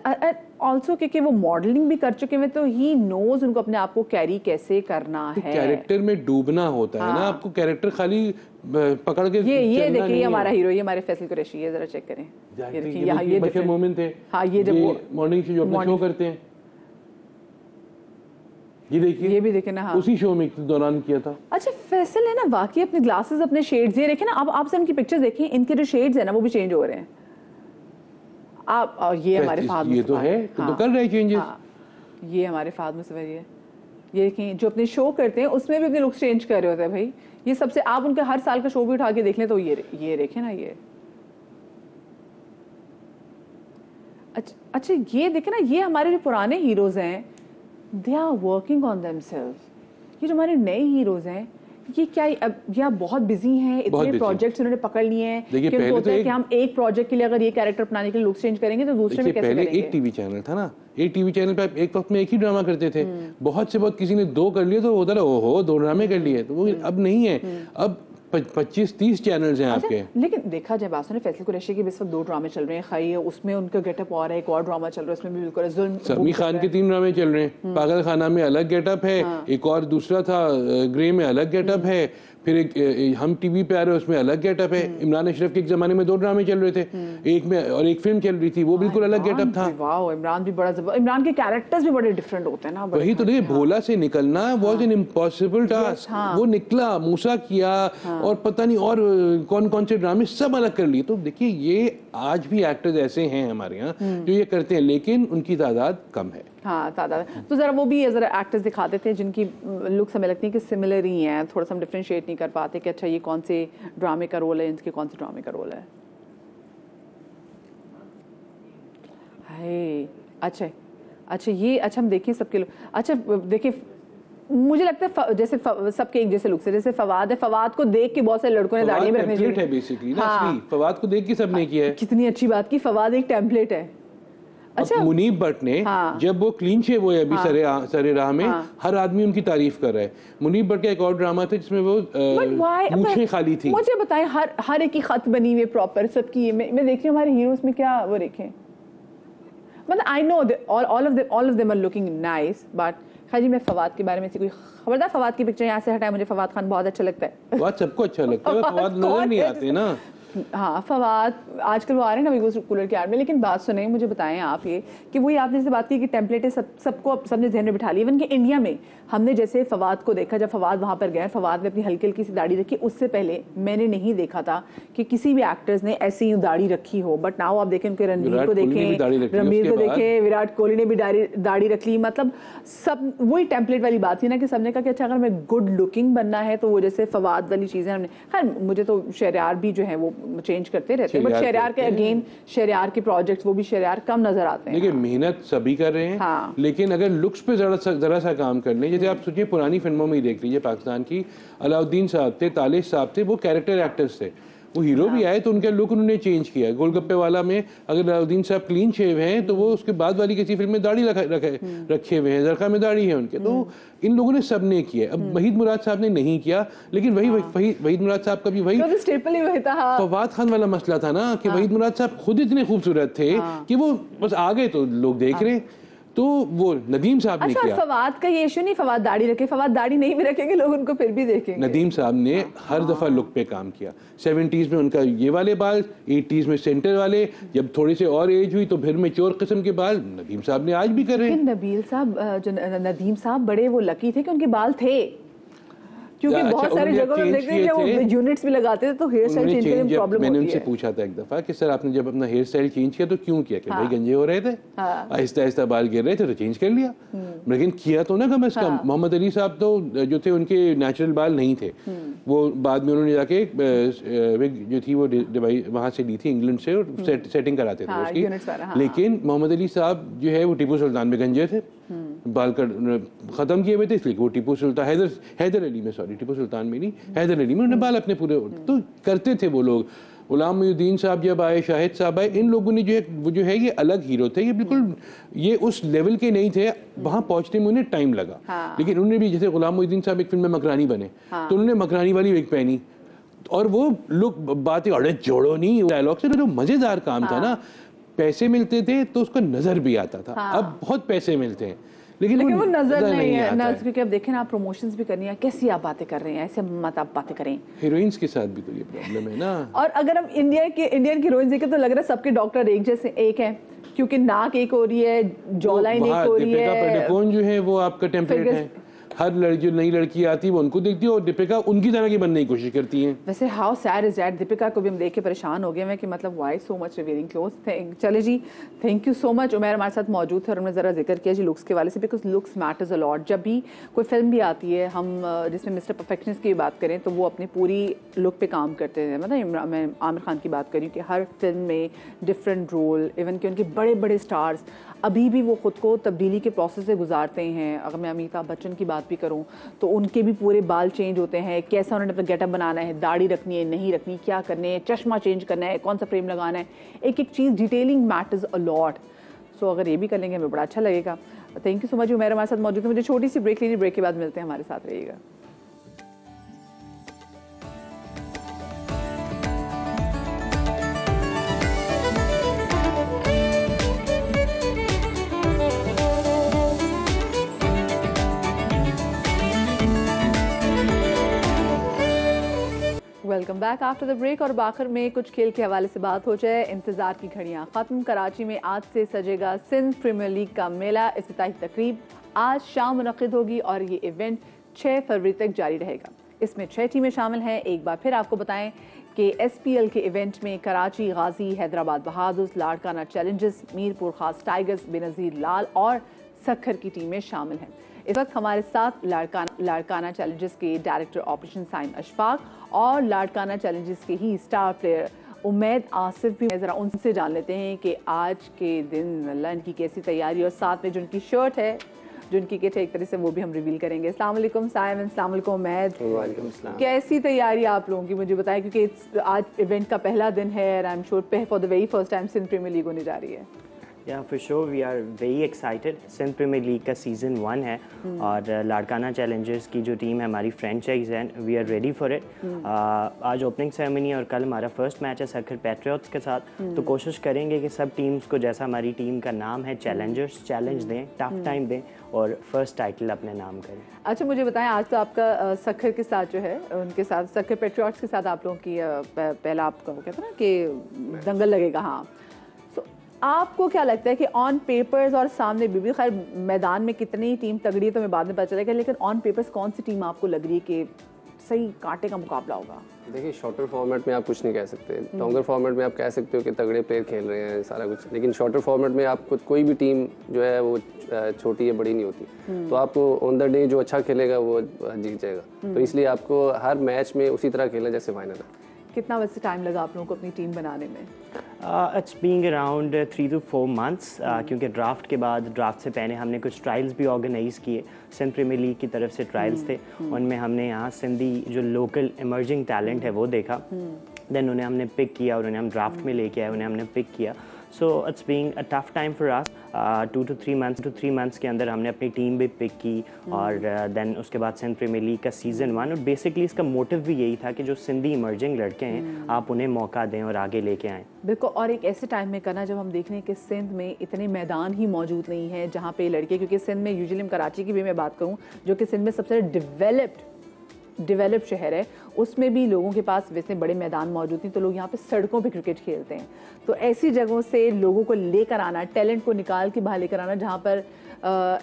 ऑल्सो क्योंकि वो मॉडलिंग भी कर चुके हैं तो ही नोज उनको अपने आप को कैरी कैसे करना है। कैरेक्टर में डूबना होता है ना, आपको कैरेक्टर खाली पकड़ के ये देखिए, हमारा हीरो, ये हमारे फैसल कुरैशी, ये जरा चेक करें, ये देखिए यहाँ ये बशर मोमिन थे। हाँ, ये जब मॉर्निंग शो जो अपना शो करते हैं, ये देखिए, ये भी देखे ना। हाँ, उसी शो में दौरान किया था। अच्छा, फैसल है ना वाकई अपने ग्लासेस, अपने शेड्स, ये देखे ना, अब आपसे उनकी पिक्चर्स देखें, इनके जो शेड्स है ना वो भी चेंज हो रहे हैं। आप, और ये हमारे फाद ये तो है, तो कर रहे चेंजेस। ये हमारे फाद में से ये देखें, जो अपने शो करते हैं उसमें भी अपने लुक्स चेंज कर रहे होते हैं भाई। ये सबसे, आप उनके हर साल का शो भी उठा के देख लें तो ये देखें ना, ये अच्छा ये देखें ना, ये हमारे जो पुराने हीरोज हैं, they are working on themself. ये जो हमारे नए हीरोज हैं, ये क्या, अब ये बहुत बिजी हैं, इतने प्रोजेक्ट्स उन्होंने पकड़ लिए हैं कि उनको होता है कि हम एक प्रोजेक्ट के लिए अगर ये कैरेक्टर अपनाने के लिए लुक चेंज करेंगे तो दूसरे में कैसे करेंगे। एक टीवी चैनल था ना, एक टीवी चैनल पे आप एक वक्त में एक ही ड्रामा करते थे, बहुत से बहुत किसी ने 2 कर लिए तो होता रहा, ओहो 2 ड्रामे कर लिए, तो वो अब नहीं है। अब 25-30 चैनल्स हैं आपके। लेकिन देखा जाए, बात सुने, फैसल कुरैशी के इस वक्त 2 ड्रामे चल रहे हैं, खाई है उसमें उनका गेटअप और है, एक और ड्रामा चल रहा है उसमें भी बिल्कुल जुल्म। समी खान के 3 ड्रामे चल रहे हैं, पागल खाना में अलग गेटअप है, एक और दूसरा था ग्रे में अलग गेटअप है, फिर एक हम टीवी पे आ रहे हैं उसमें अलग गेटअप है। इमरान अशरफ के एक जमाने में 2 ड्रामे चल रहे थे, एक में और एक फिल्म चल रही थी, वो बिल्कुल अलग गेटअप था। वाह, इमरान भी बड़ा जबरदस्त, इमरान के कैरेक्टर्स भी बड़े डिफरेंट होते हैं ना। वही तो देखिए, भोला से निकलना वाज एन इम्पॉसिबल टास्क। वो निकला, मूसा किया, और पता नहीं और कौन कौन से ड्रामे सब अलग कर लिए। तो देखिए, ये आज भी एक्टर्स ऐसे हैं हमारे यहाँ जो ये करते हैं, लेकिन उनकी तादाद कम है। हाँ, तादाद। तो जरा वो भी जरा एक्टर्स दिखा देते हैं जिनकी लुक्स हमें लगती है कि सिमिलर ही हैं, थोड़ा सा हम डिफरेंशिएट नहीं कर पाते कि अच्छा ये कौन से ड्रामे का रोल है, इनके कौन से ड्रामे का रोल है। हाय, अच्छा ये, अच्छा हम देखें सबके लोग। अच्छा देखिए, मुझे लगता है जैसे सबके एक जैसे लुक्स है, जैसे फवाद है, फवाद को देख के बहुत सारे लड़कों ने दाढ़ी में रखने है बेसिकली ना। हाँ, फवाद को देख के सबने किया है। कितनी अच्छी बात की, फवाद एक टेम्पलेट है। अच्छा, मुनीब भट्ट ने जब वो क्लीन शेव हुए अभी सरे राह में, हर आदमी उनकी तारीफ कर रहा है। मुनीब भट्ट का एक और ड्रामा था जिसमें वो मूंछें खाली थी। मुझे बताएं, हर एक की खत बनी हुई प्रॉपर सबकी। मैं देख रही हूँ हमारे हीरोज में क्या वो देखें, मतलब I know all of them are looking nice, but खाली मैं फवाद के बारे में से कोई खबरदार, फवाद की पिक्चर यहाँ से हटाए, मुझे फवाद खान बहुत अच्छा लगता है। फवाद सबको अच्छा लगता है, फवाद नजर नहीं आते ना। हाँ फवाद आजकल वो आ रहे हैं ना बिग बॉस कूलर के आड़ में, लेकिन बात सुने, मुझे बताएं आप ये कि वही आपने जैसे बात की कि टेम्पलेट है, सबको सबने जहन में बिठा लिया। इवन कि इंडिया में हमने जैसे फवाद को देखा, जब फवाद वहाँ पर गए, फवाद ने अपनी हल्की हल्की सी दाढ़ी रखी, उससे पहले मैंने नहीं देखा था कि किसी भी एक्टर्स ने ऐसी दाढ़ी रखी हो। बट नाउ आप देखें उनके रणवीर को देखें, रणवीर को देखें, विराट कोहली ने भी दाढ़ी रख ली। मतलब सब वही टेम्पलेट वाली बात थी ना कि सबने कहा कि अच्छा अगर हमें गुड लुकिंग बनना है तो वो जैसे फवाद वाली चीज़ें हमने, खैर मुझे तो शहरयार भी जो है वो चेंज करते रहते हैं, बट शहरयार के अगेन शहरयार के प्रोजेक्ट्स वो भी शहरयार कम नजर आते हैं। देखिए मेहनत सभी कर रहे हैं, हाँ। लेकिन अगर लुक्स पे जरा सा काम कर लें, जैसे आप सोचिए पुरानी फिल्मों में ही देख लीजिए, पाकिस्तान की अलाउद्दीन साहब थे, तालिश साहब थे, वो कैरेक्टर एक्टर्स थे, वो हीरो भी आए तो उनका लुक उन्होंने चेंज किया। गोलगप्पे वाला में अगर अलाउद्दीन साहब क्लीन शेव हैं तो वो उसके बाद वाली किसी फिल्म में दाढ़ी रखे हुए हैं, जरखा में दाढ़ी है उनके, तो इन लोगों ने सबने किया। अब वहीद मुराद साहब ने नहीं किया, लेकिन वहीद मुराद साहब का भी वही फवाद खान वाला मसला था ना कि वहीद मुराद साहब खुद इतने खूबसूरत थे कि वो बस आ गए तो लोग देख रहे, तो वो नदीम साहब ने किया। फवाद का ये इशू नहीं, फवाद दाढ़ी रखे, फवाद दाढ़ी नहीं भी रखेंगे लोग उनको फिर भी देखेंगे। नदीम साहब ने हर दफा लुक पे काम किया। 70s में उनका ये वाले बाल, 80s में सेंटर वाले, जब थोड़ी से और एज हुई तो फिर मैच्योर किस्म के बाल नदीम साहब ने आज भी कर रहे हैं। नदीम साहब बड़े वो लकी थे कि उनके बाल थे, क्योंकि बहुत सारी जगहों में देखते हैं वो यूनिट्स भी लगाते थे तो हेयर स्टाइल चेंज करने में प्रॉब्लम होती है। मैंने उनसे पूछा था एक दफा कि सर आपने जब अपना हेयर स्टाइल चेंज किया तो क्यों किया, कि भाई गंजे हो रहे थे, आहिस्ता आहिस्ता बाल गिर रहे थे तो चेंज कर लिया, लेकिन किया तो ना कम से कम। मोहम्मद अली साहब तो जो थे उनके नेचुरल बाल नहीं थे, वो बाद में उन्होंने जाके जो थी वो वहाँ से ली थी इंग्लैंड से और सेटिंग कराते थे उसकी। लेकिन मोहम्मद अली साहब जो है वो टीपू सुल्तान में गंजे थे, बाल खत्म किए हुए थे, इसलिए वो टीपू सुल्तान हैदर अली में, सॉरी टीपू सुल्तान में नहीं, हैदर अली में उन्होंने बाल अपने पूरे तो करते थे वो लोग। गुलाम मोहिउद्दीन साहब जब आए, शाहिद साहब आए, इन लोगों ने जो है ये अलग हीरो थे, ये बिल्कुल ये उस लेवल के नहीं थे, वहां पहुंचने में उन्हें टाइम लगा। लेकिन उन्होंने भी, जैसे गुलाम मोहिउद्दीन साहब एक फिल्म में मकरानी बने तो उन्होंने मकरानी वाली विग पहनी और वो लुक बातें अड़े जोड़ो नहीं डायलॉग से, तो मजेदार काम था ना, पैसे मिलते थे तो उसका नजर भी आता था। अब बहुत पैसे मिलते हैं लेकिन वो नजर नहीं है ना, क्योंकि अब देखें ना आप प्रमोशंस भी करनी है, कैसी आप बातें कर रहे हैं, ऐसे मत आप बातें करें। हीरोइंस के साथ भी तो ये प्रॉब्लम है ना। और अगर हम इंडियन की हीरोइंस देखें तो लग रहा है सबके डॉक्टर एक जैसे एक हैं, क्योंकि नाक एक हो रही है, जॉ लाइन एक हो रही है। कौन जो है वो आपका टेम्पलेट है, हर जो नई लड़की आती है वो उनको देखती है और दीपिका उनकी तरह की बनने की कोशिश करती है। वैसे how sad is that, Deepika को भी हम देख के परेशान हो गए हैं कि मतलब why so much wearing clothes. चले जी, thank you so much. Umair हमारे साथ मौजूद थे और हमने ज़रा जिक्र किया जी लुक्स के वाले से, because looks matters a lot. जब भी कोई फिल्म भी आती है, हम जिसमें मिस्टर परफेक्शनिस्ट की बात करें तो वो अपनी पूरी लुक पे काम करते हैं। मतलब मैं आमिर खान की बात करी कि हर फिल्म में डिफरेंट रोल, इवन कि उनके बड़े बड़े स्टार्स अभी भी वो ख़ुद को तब्दीली के प्रोसेस से गुजारते हैं। अगर मैं अमिताभ बच्चन की बात भी करूँ तो उनके भी पूरे बाल चेंज होते हैं, कैसा उन्होंने अपना गेटअप बनाना है, दाढ़ी रखनी है नहीं रखनी, क्या करने है, चश्मा चेंज करना है, कौन सा फ्रेम लगाना है, एक एक चीज़ डिटेलिंग मैटर्स अ लॉट। सो अगर ये भी कर लेंगे हमें बड़ा अच्छा लगेगा। Thank you so much. मेरे हमारे साथ मौजूद है। मुझे छोटी सी ब्रेक लेनी, ब्रेक के बाद मिलते हैं, हमारे साथ रहिएगा। Welcome back after the break. और आखिर में कुछ खेल के हवाले से बात हो जाए। इंतजार की घड़ियां खत्म। कराची में आज से सजेगा सिंध प्रीमियर लीग का मेला। इफ्तिताही तकरीब आज शाम मुनक़िद होगी और ये इवेंट 6 फरवरी तक जारी रहेगा। इसमें 6 टीमें शामिल हैं। एक बार फिर आपको बताएं कि SPL के इवेंट में कराची, गाजी, हैदराबाद बहादुर्स, लाड़काना चैलेंजर्स, मीरपुर खास टाइगर्स, बेनज़ीर लाल और सखर की टीमें शामिल हैं। इस वक्त हमारे साथ लाड़काना चैलेंजर्स के डायरेक्टर ऑपरेशन साइम अशफाक और लाड़काना चैलेंजर्स के ही स्टार प्लेयर उमैद आसिफ भी। ज़रा उनसे जान लेते हैं कि आज के दिन अल्लाह इनकी कैसी तैयारी, और साथ में जो उनकी शर्ट है, जो उनकी किट है, एक तरह से वो भी हम रिवील करेंगे। अस्सलाम वालेकुम साइम, अस्सलाम वालेकुम उमैद, कैसी तैयारी आप लोगों की मुझे बताएं, क्योंकि आज इवेंट का पहला दिन है और I am sure for the very first time Sindh premier league होने जा रही है। या for sure we are very excited. Sindh premier league का सीज़न 1 है और लाड़काना चैलेंजर्स की जो टीम है हमारी फ्रेंचाइज है, we are ready for it. आज ओपनिंग सेरेमनी और कल हमारा फर्स्ट मैच है सक्खर पैट्रियट्स के साथ, तो कोशिश करेंगे कि सब टीम्स को, जैसा हमारी टीम का नाम है चैलेंजर्स, चैलेंज दें, टफ टाइम दें और फर्स्ट टाइटल अपने नाम करें। अच्छा मुझे बताएं, आज तो आपका सक्खर के साथ जो है, उनके साथ सक्खर पैट्रियट्स के साथ आप लोगों की पहला आपका वो कहते हैं ना कि दंगल लगेगा। हाँ, तो आपको क्या लगता है कि ऑन पेपर्स और सामने भी खैर मैदान में कितनी टीम तगड़ी है तो मैं बाद में पता चलेगा, लेकिन ऑन पेपर्स कौन सी टीम आपको लग रही है कि सही कांटे का मुकाबला होगा? देखिए, शॉर्टर फॉर्मेट में आप कुछ नहीं कह सकते, लॉन्गर फॉर्मेट में आप कह सकते हो कि तगड़े प्लेयर खेल रहे हैं सारा कुछ, लेकिन शॉर्टर फॉर्मेट में आपको कोई भी टीम जो है वो छोटी या बड़ी नहीं होती, तो आपको ऑन द डे जो अच्छा खेलेगा वो जीत जाएगा। तो इसलिए आपको हर मैच में उसी तरह खेलना जैसे फाइनल है। कितना वैसे टाइम लगा आप लोगों को अपनी टीम बनाने में? It's being around 3 to 4 months, क्योंकि ड्राफ्ट के बाद, ड्राफ्ट से पहले हमने कुछ ट्रायल्स भी ऑर्गेनाइज़ किए। सिंध प्रीमियर लीग की तरफ से ट्रायल्स थे, उनमें हमने यहाँ सिंधी जो लोकल इमर्जिंग टैलेंट है वो देखा, देन उन्हें हमने पिक किया और उन्हें हम ड्राफ्ट में लेके आए, उन्हें हमने पिक किया। So it's being a tough time for us. 2 to 3 months के अंदर हमने अपनी टीम भी पिक की और देन उसके बाद सिंध प्रीमियर लीग का सीज़न 1, और बेसिकली इसका मोटिव भी यही था कि जो सिंधी इमर्जिंग लड़के हैं आप उन्हें मौका दें और आगे लेके आएँ। बिल्कुल, और एक ऐसे टाइम में करना जब हम देख रहे हैं कि सिंध में इतने मैदान ही मौजूद नहीं है जहाँ पे लड़के, क्योंकि सिंध में यूजुअली हम कराची की भी मैं बात करूँ जो कि सिंध में सबसे डेवलप्ड शहर है, उसमें भी लोगों के पास वैसे बड़े मैदान मौजूद नहीं, तो लोग यहाँ पे सड़कों पे क्रिकेट खेलते हैं। तो ऐसी जगहों से लोगों को लेकर आना, टैलेंट को निकाल के बाहर लेकर आना जहाँ पर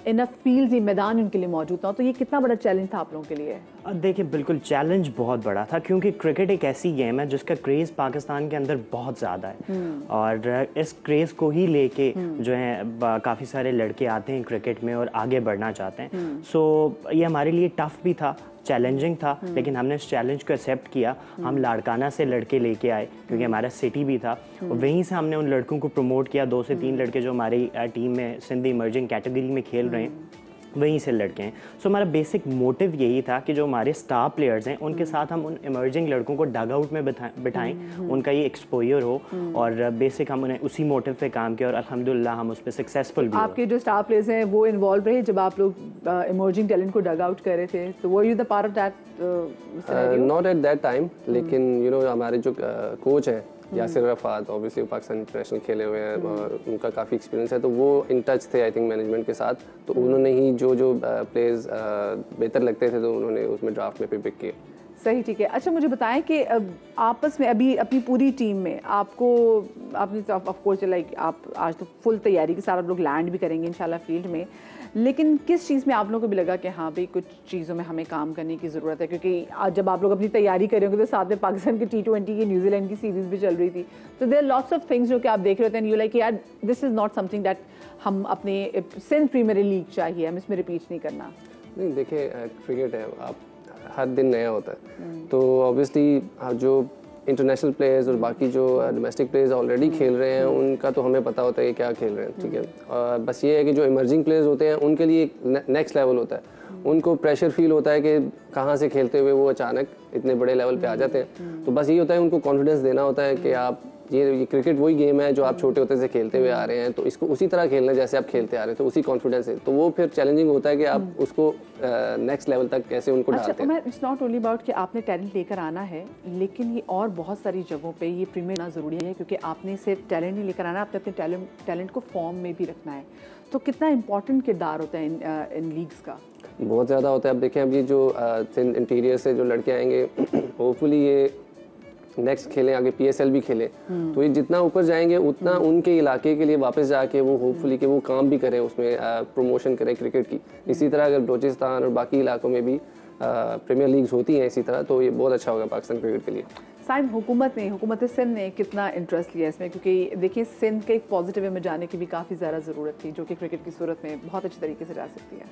इनफ फील्ड्स, मैदान उनके लिए मौजूद था, तो ये कितना बड़ा चैलेंज था आप लोगों के लिए? देखिए, बिल्कुल चैलेंज बहुत बड़ा था, क्योंकि क्रिकेट एक ऐसी गेम है जिसका क्रेज़ पाकिस्तान के अंदर बहुत ज़्यादा है और इस क्रेज़ को ही लेके जो है काफ़ी सारे लड़के आते हैं क्रिकेट में और आगे बढ़ना चाहते हैं। सो ये हमारे लिए टफ़ भी था, चैलेंजिंग था, लेकिन हमने इस चैलेंज को एक्सेप्ट किया। हम लाड़काना से लड़के लेके आए क्योंकि हमारा सिटी भी था, और वहीं से हमने उन लड़कों को प्रमोट किया। 2 से 3 लड़के जो हमारी टीम में सिंधी इमर्जिंग कैटेगरी में खेल रहे हैं वहीं से लड़के हैं। सो हमारा बेसिक मोटिव यही था कि जो हमारे स्टार प्लेयर्स हैं उनके साथ हम उन इमर्जिंग लड़कों को डग आउट में बिठाएं, उनका ये एक्सपोजर हो, और बेसिक हम उन्हें उसी मोटिव पे काम किया और अल्हम्दुलिल्लाह हम उस पर सक्सेसफुल भी। आपके जो स्टार प्लेयर्स हैं वो इन्वॉल्व रहे जब आप लोग इमर्जिंग टैलेंट को डग आउट कर रहे थे, तो were you the part of that? Not at that time, लेकिन हमारे जो कोच हैं यासिर अरफात, ऑब्वियसली पाकिस्तान इंटरनेशनल खेले हुए हैं और उनका काफ़ी एक्सपीरियंस है, तो वो इन टच थे आई थिंक मैनेजमेंट के साथ, तो उन्होंने ही जो प्लेयर्स बेहतर लगते थे तो उन्होंने उसमें ड्राफ्ट में पिक किए। सही, ठीक है। अच्छा मुझे बताएं कि आपस में अभी अपनी पूरी टीम में आपने ऑफ कोर्स लाइक आप आज तो फुल तैयारी के साथ आप लोग लैंड भी करेंगे इंशाल्लाह फील्ड में, लेकिन किस चीज़ में आप लोगों को भी लगा कि हाँ भाई कुछ चीज़ों में हमें काम करने की ज़रूरत है? क्योंकि आज जब आप लोग अपनी तैयारी कर रहे होंगे तो साथ में पाकिस्तान की T20 की, न्यूजीलैंड की सीरीज़ भी चल रही थी, तो देयर लॉट्स ऑफ थिंग्स जो कि आप देख रहे होते हैं, यू लाइक यार this is not something that हम अपने सिंध प्रीमियर लीग चाहिए, हम इसमें रिपीट नहीं करना। नहीं, देखिए क्रिकेट है, आप हर दिन नया होता है, तो ऑब्वियसली जो इंटरनेशनल प्लेयर्स और बाकी जो डोमेस्टिक प्लेयर्स ऑलरेडी खेल रहे हैं उनका तो हमें पता होता है कि क्या खेल रहे हैं, ठीक है। और बस ये है कि जो इमर्जिंग प्लेयर्स होते हैं उनके लिए एक नेक्स्ट लेवल होता है, उनको प्रेशर फील होता है कि कहाँ से खेलते हुए वो अचानक इतने बड़े लेवल पे आ जाते हैं, तो बस ये होता है उनको कॉन्फिडेंस देना होता है कि आप ये क्रिकेट वही गेम है जो आप छोटे होते से खेलते हुए आ रहे हैं, तो इसको उसी तरह खेलना जैसे आप खेलते आ रहे हैं, तो उसी कॉन्फिडेंस है, तो वो फिर चैलेंजिंग होता है कि आप उसको नेक्स्ट लेवल तक कैसे उनको डालते हैं। इट्स नॉट ओनली अबाउट कि आपने टैलेंट लेकर आना है, लेकिन ये और बहुत सारी जगहों पे ये प्रीमियर होना ज़रूरी है, क्योंकि आपने सिर्फ टैलेंट नहीं लेकर आना, आपने अपने टैलेंट को फॉर्म में भी रखना है। तो कितना इंपॉर्टेंट किरदार होता है इन लीग्स का? बहुत ज़्यादा होता है। अब देखें, अभी जो इंटीरियर से जो लड़के आएंगे होपफुली ये नेक्स्ट खेलें, आगे PSL भी खेलें, तो ये जितना ऊपर जाएंगे उतना उनके इलाके के लिए वापस जाके वो होपफुली कि वो काम भी करें, उसमें प्रमोशन करें क्रिकेट की। इसी तरह अगर बलूचिस्तान और बाकी इलाकों में भी प्रीमियर लीग्स होती हैं इसी तरह, तो ये बहुत अच्छा होगा पाकिस्तान क्रिकेट के लिए। साइम, हुकूमत सिंध ने कितना इंटरेस्ट लिया इसमें? क्योंकि देखिए सिंध के एक पॉजिटिव वे में जाने की भी काफ़ी ज़्यादा ज़रूरत थी, जो कि क्रिकेट की सूरत में बहुत अच्छी तरीके से जा सकती है।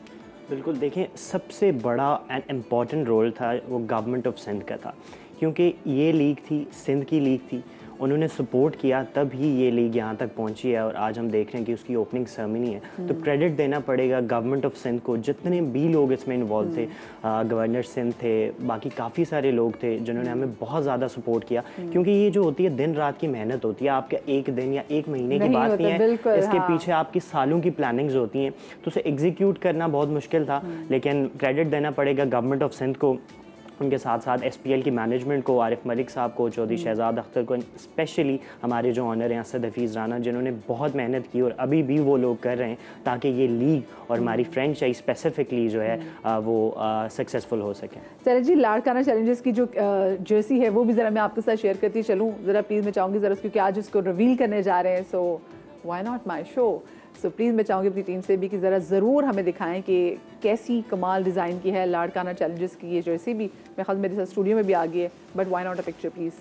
बिल्कुल, देखें सबसे बड़ा एंड इम्पॉर्टेंट रोल था वो गवर्नमेंट ऑफ सिंध का था, क्योंकि ये लीग थी, सिंध की लीग थी, उन्होंने सपोर्ट किया, तब ही ये लीग यहाँ तक पहुँची है और आज हम देख रहे हैं कि उसकी ओपनिंग सेरेमनी है। तो क्रेडिट देना पड़ेगा गवर्नमेंट ऑफ सिंध को, जितने भी लोग इसमें इन्वॉल्व थे, गवर्नर सिंध थे, बाकी काफ़ी सारे लोग थे जिन्होंने हमें बहुत ज़्यादा सपोर्ट किया, क्योंकि ये जो होती है दिन रात की मेहनत होती है, आपका एक दिन या एक महीने की बात नहीं है, इसके पीछे आपकी सालों की प्लानिंग्स होती हैं, तो उसे एग्जीक्यूट करना बहुत मुश्किल था। लेकिन क्रेडिट देना पड़ेगा गवर्नमेंट ऑफ सिंध को, उनके साथ साथ SPL की मैनेजमेंट को, आरिफ मलिक साहब को, चौधरी शहजाद अख्तर को, स्पेशली हमारे जो ऑनर हैं असद हफीज़ राना, जिन्होंने बहुत मेहनत की और अभी भी वो लोग कर रहे हैं ताकि ये लीग और हमारी फ्रेंचाइज स्पेसिफिकली जो है वो सक्सेसफुल हो सके। चलो जी, लाड़काना चैलेंजर्स की जो जर्सी है वो भी ज़रा मैं आपके साथ शेयर करती चलूँ ज़रा, प्लीज़ मैं चाहूँगी ज़रा, क्योंकि आज उसको रिवील करने जा रहे हैं, so why not my show. So please मैं चाहूँगी अपनी टीम से भी कि ज़रा ज़रूर हमें दिखाएं कि कैसी कमाल डिज़ाइन की है लाड़काना चैलेंजर्स की ये जर्सी भी। मेरे ख्याल मेरे साथ स्टूडियो में भी आ गई है, but why not a picture please.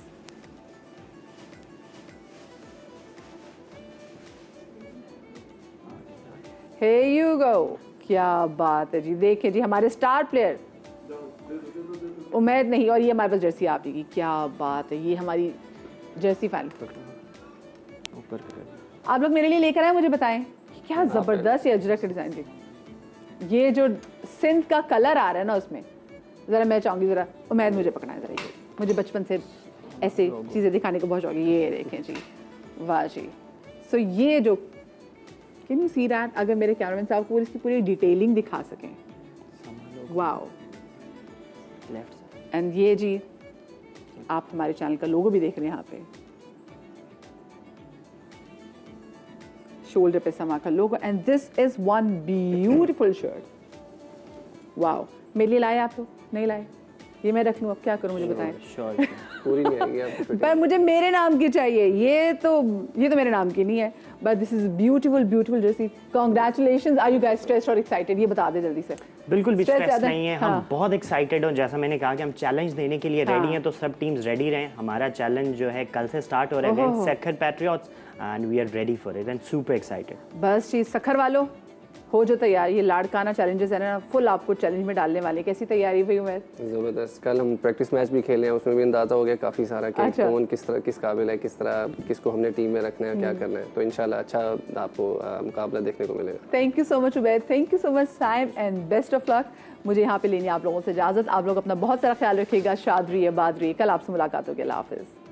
Here you go, क्या बात है जी। देखिए जी, हमारे स्टार प्लेयर उम्मीद नहीं, और ये हमारे पास जर्सी आप ही की, क्या बात है। ये हमारी जर्सी फैन आप लोग मेरे लिए लेकर आए, मुझे बताएं क्या ज़बरदस्त ये अजरक डिज़ाइन थी। ये जो सिंध का कलर आ रहा है ना उसमें, ज़रा मैं चाहूँगी ज़रा उम्मीद मुझे पकड़ना है ज़रा। ये मुझे बचपन से ऐसे चीज़ें दिखाने को बहुत शौक है। ये देखें जी, वाह जी। सो ये जो कैन यू सी दैट, अगर मेरे कैमरामैन साहब को इसकी पूरी डिटेलिंग दिखा सकें, वाओ। एंड ये जी आप हमारे चैनल का लोगो भी देख रहे हैं यहाँ पे, शोल्डर पे समा का logo, and this is one beautiful shirt. Wow, मेरे लिए लाए आप लोग? नहीं लाए? ये मैं रख लूँ, अब क्या करूँ मुझे बताएं। पूरी नहीं आएगी आपको, पर मुझे मेरे नाम की चाहिए। ये तो मेरे नाम की नहीं है, but this is beautiful beautiful jersey. Congratulations. Are you guys stressed और एक्साइटेड? ये बता दे जल्दी से। बिल्कुल भी स्ट्रेस नहीं है, हम बहुत एक्साइटेड हो। जैसा मैंने कहा कि हम चैलेंज देने के लिए रेडी हैं, तो सब टीम्स रेडी रहें। हमारा चैलेंज जो है कल से स्टार्ट हो रहा है against Sukkur Patriots, and we are ready for it and super excited. बस जी, सखर वालों हो जो तैयार। ये लाड़काना चैलेंजेस है ना, फुल आपको चैलेंज में डालने वाले। कैसी तैयारी हुई उम्मीद? ज़बरदस्त। कल हम प्रैक्टिस मैच भी खेले हैं, उसमें भी अंदाज़ा हो गया काफ़ी सारा कि कौन किस तरह किस काबिल है, किस तरह किसको हमने टीम में रखना है, क्या करना है। तो इंशाल्लाह अच्छा आपको मुकाबला देखने को मिलेगा। Thank you so much Ubaid, thank you so much Saim, and best of luck. मुझे यहाँ पे लेनी आप लोगों से इजाज़त। आप लोग अपना बहुत सारा ख्याल रखिएगा। शाद रहिए, आबाद रहिए। कल आपसे मुलाकात होगी। अल्लाह हाफ़िज़।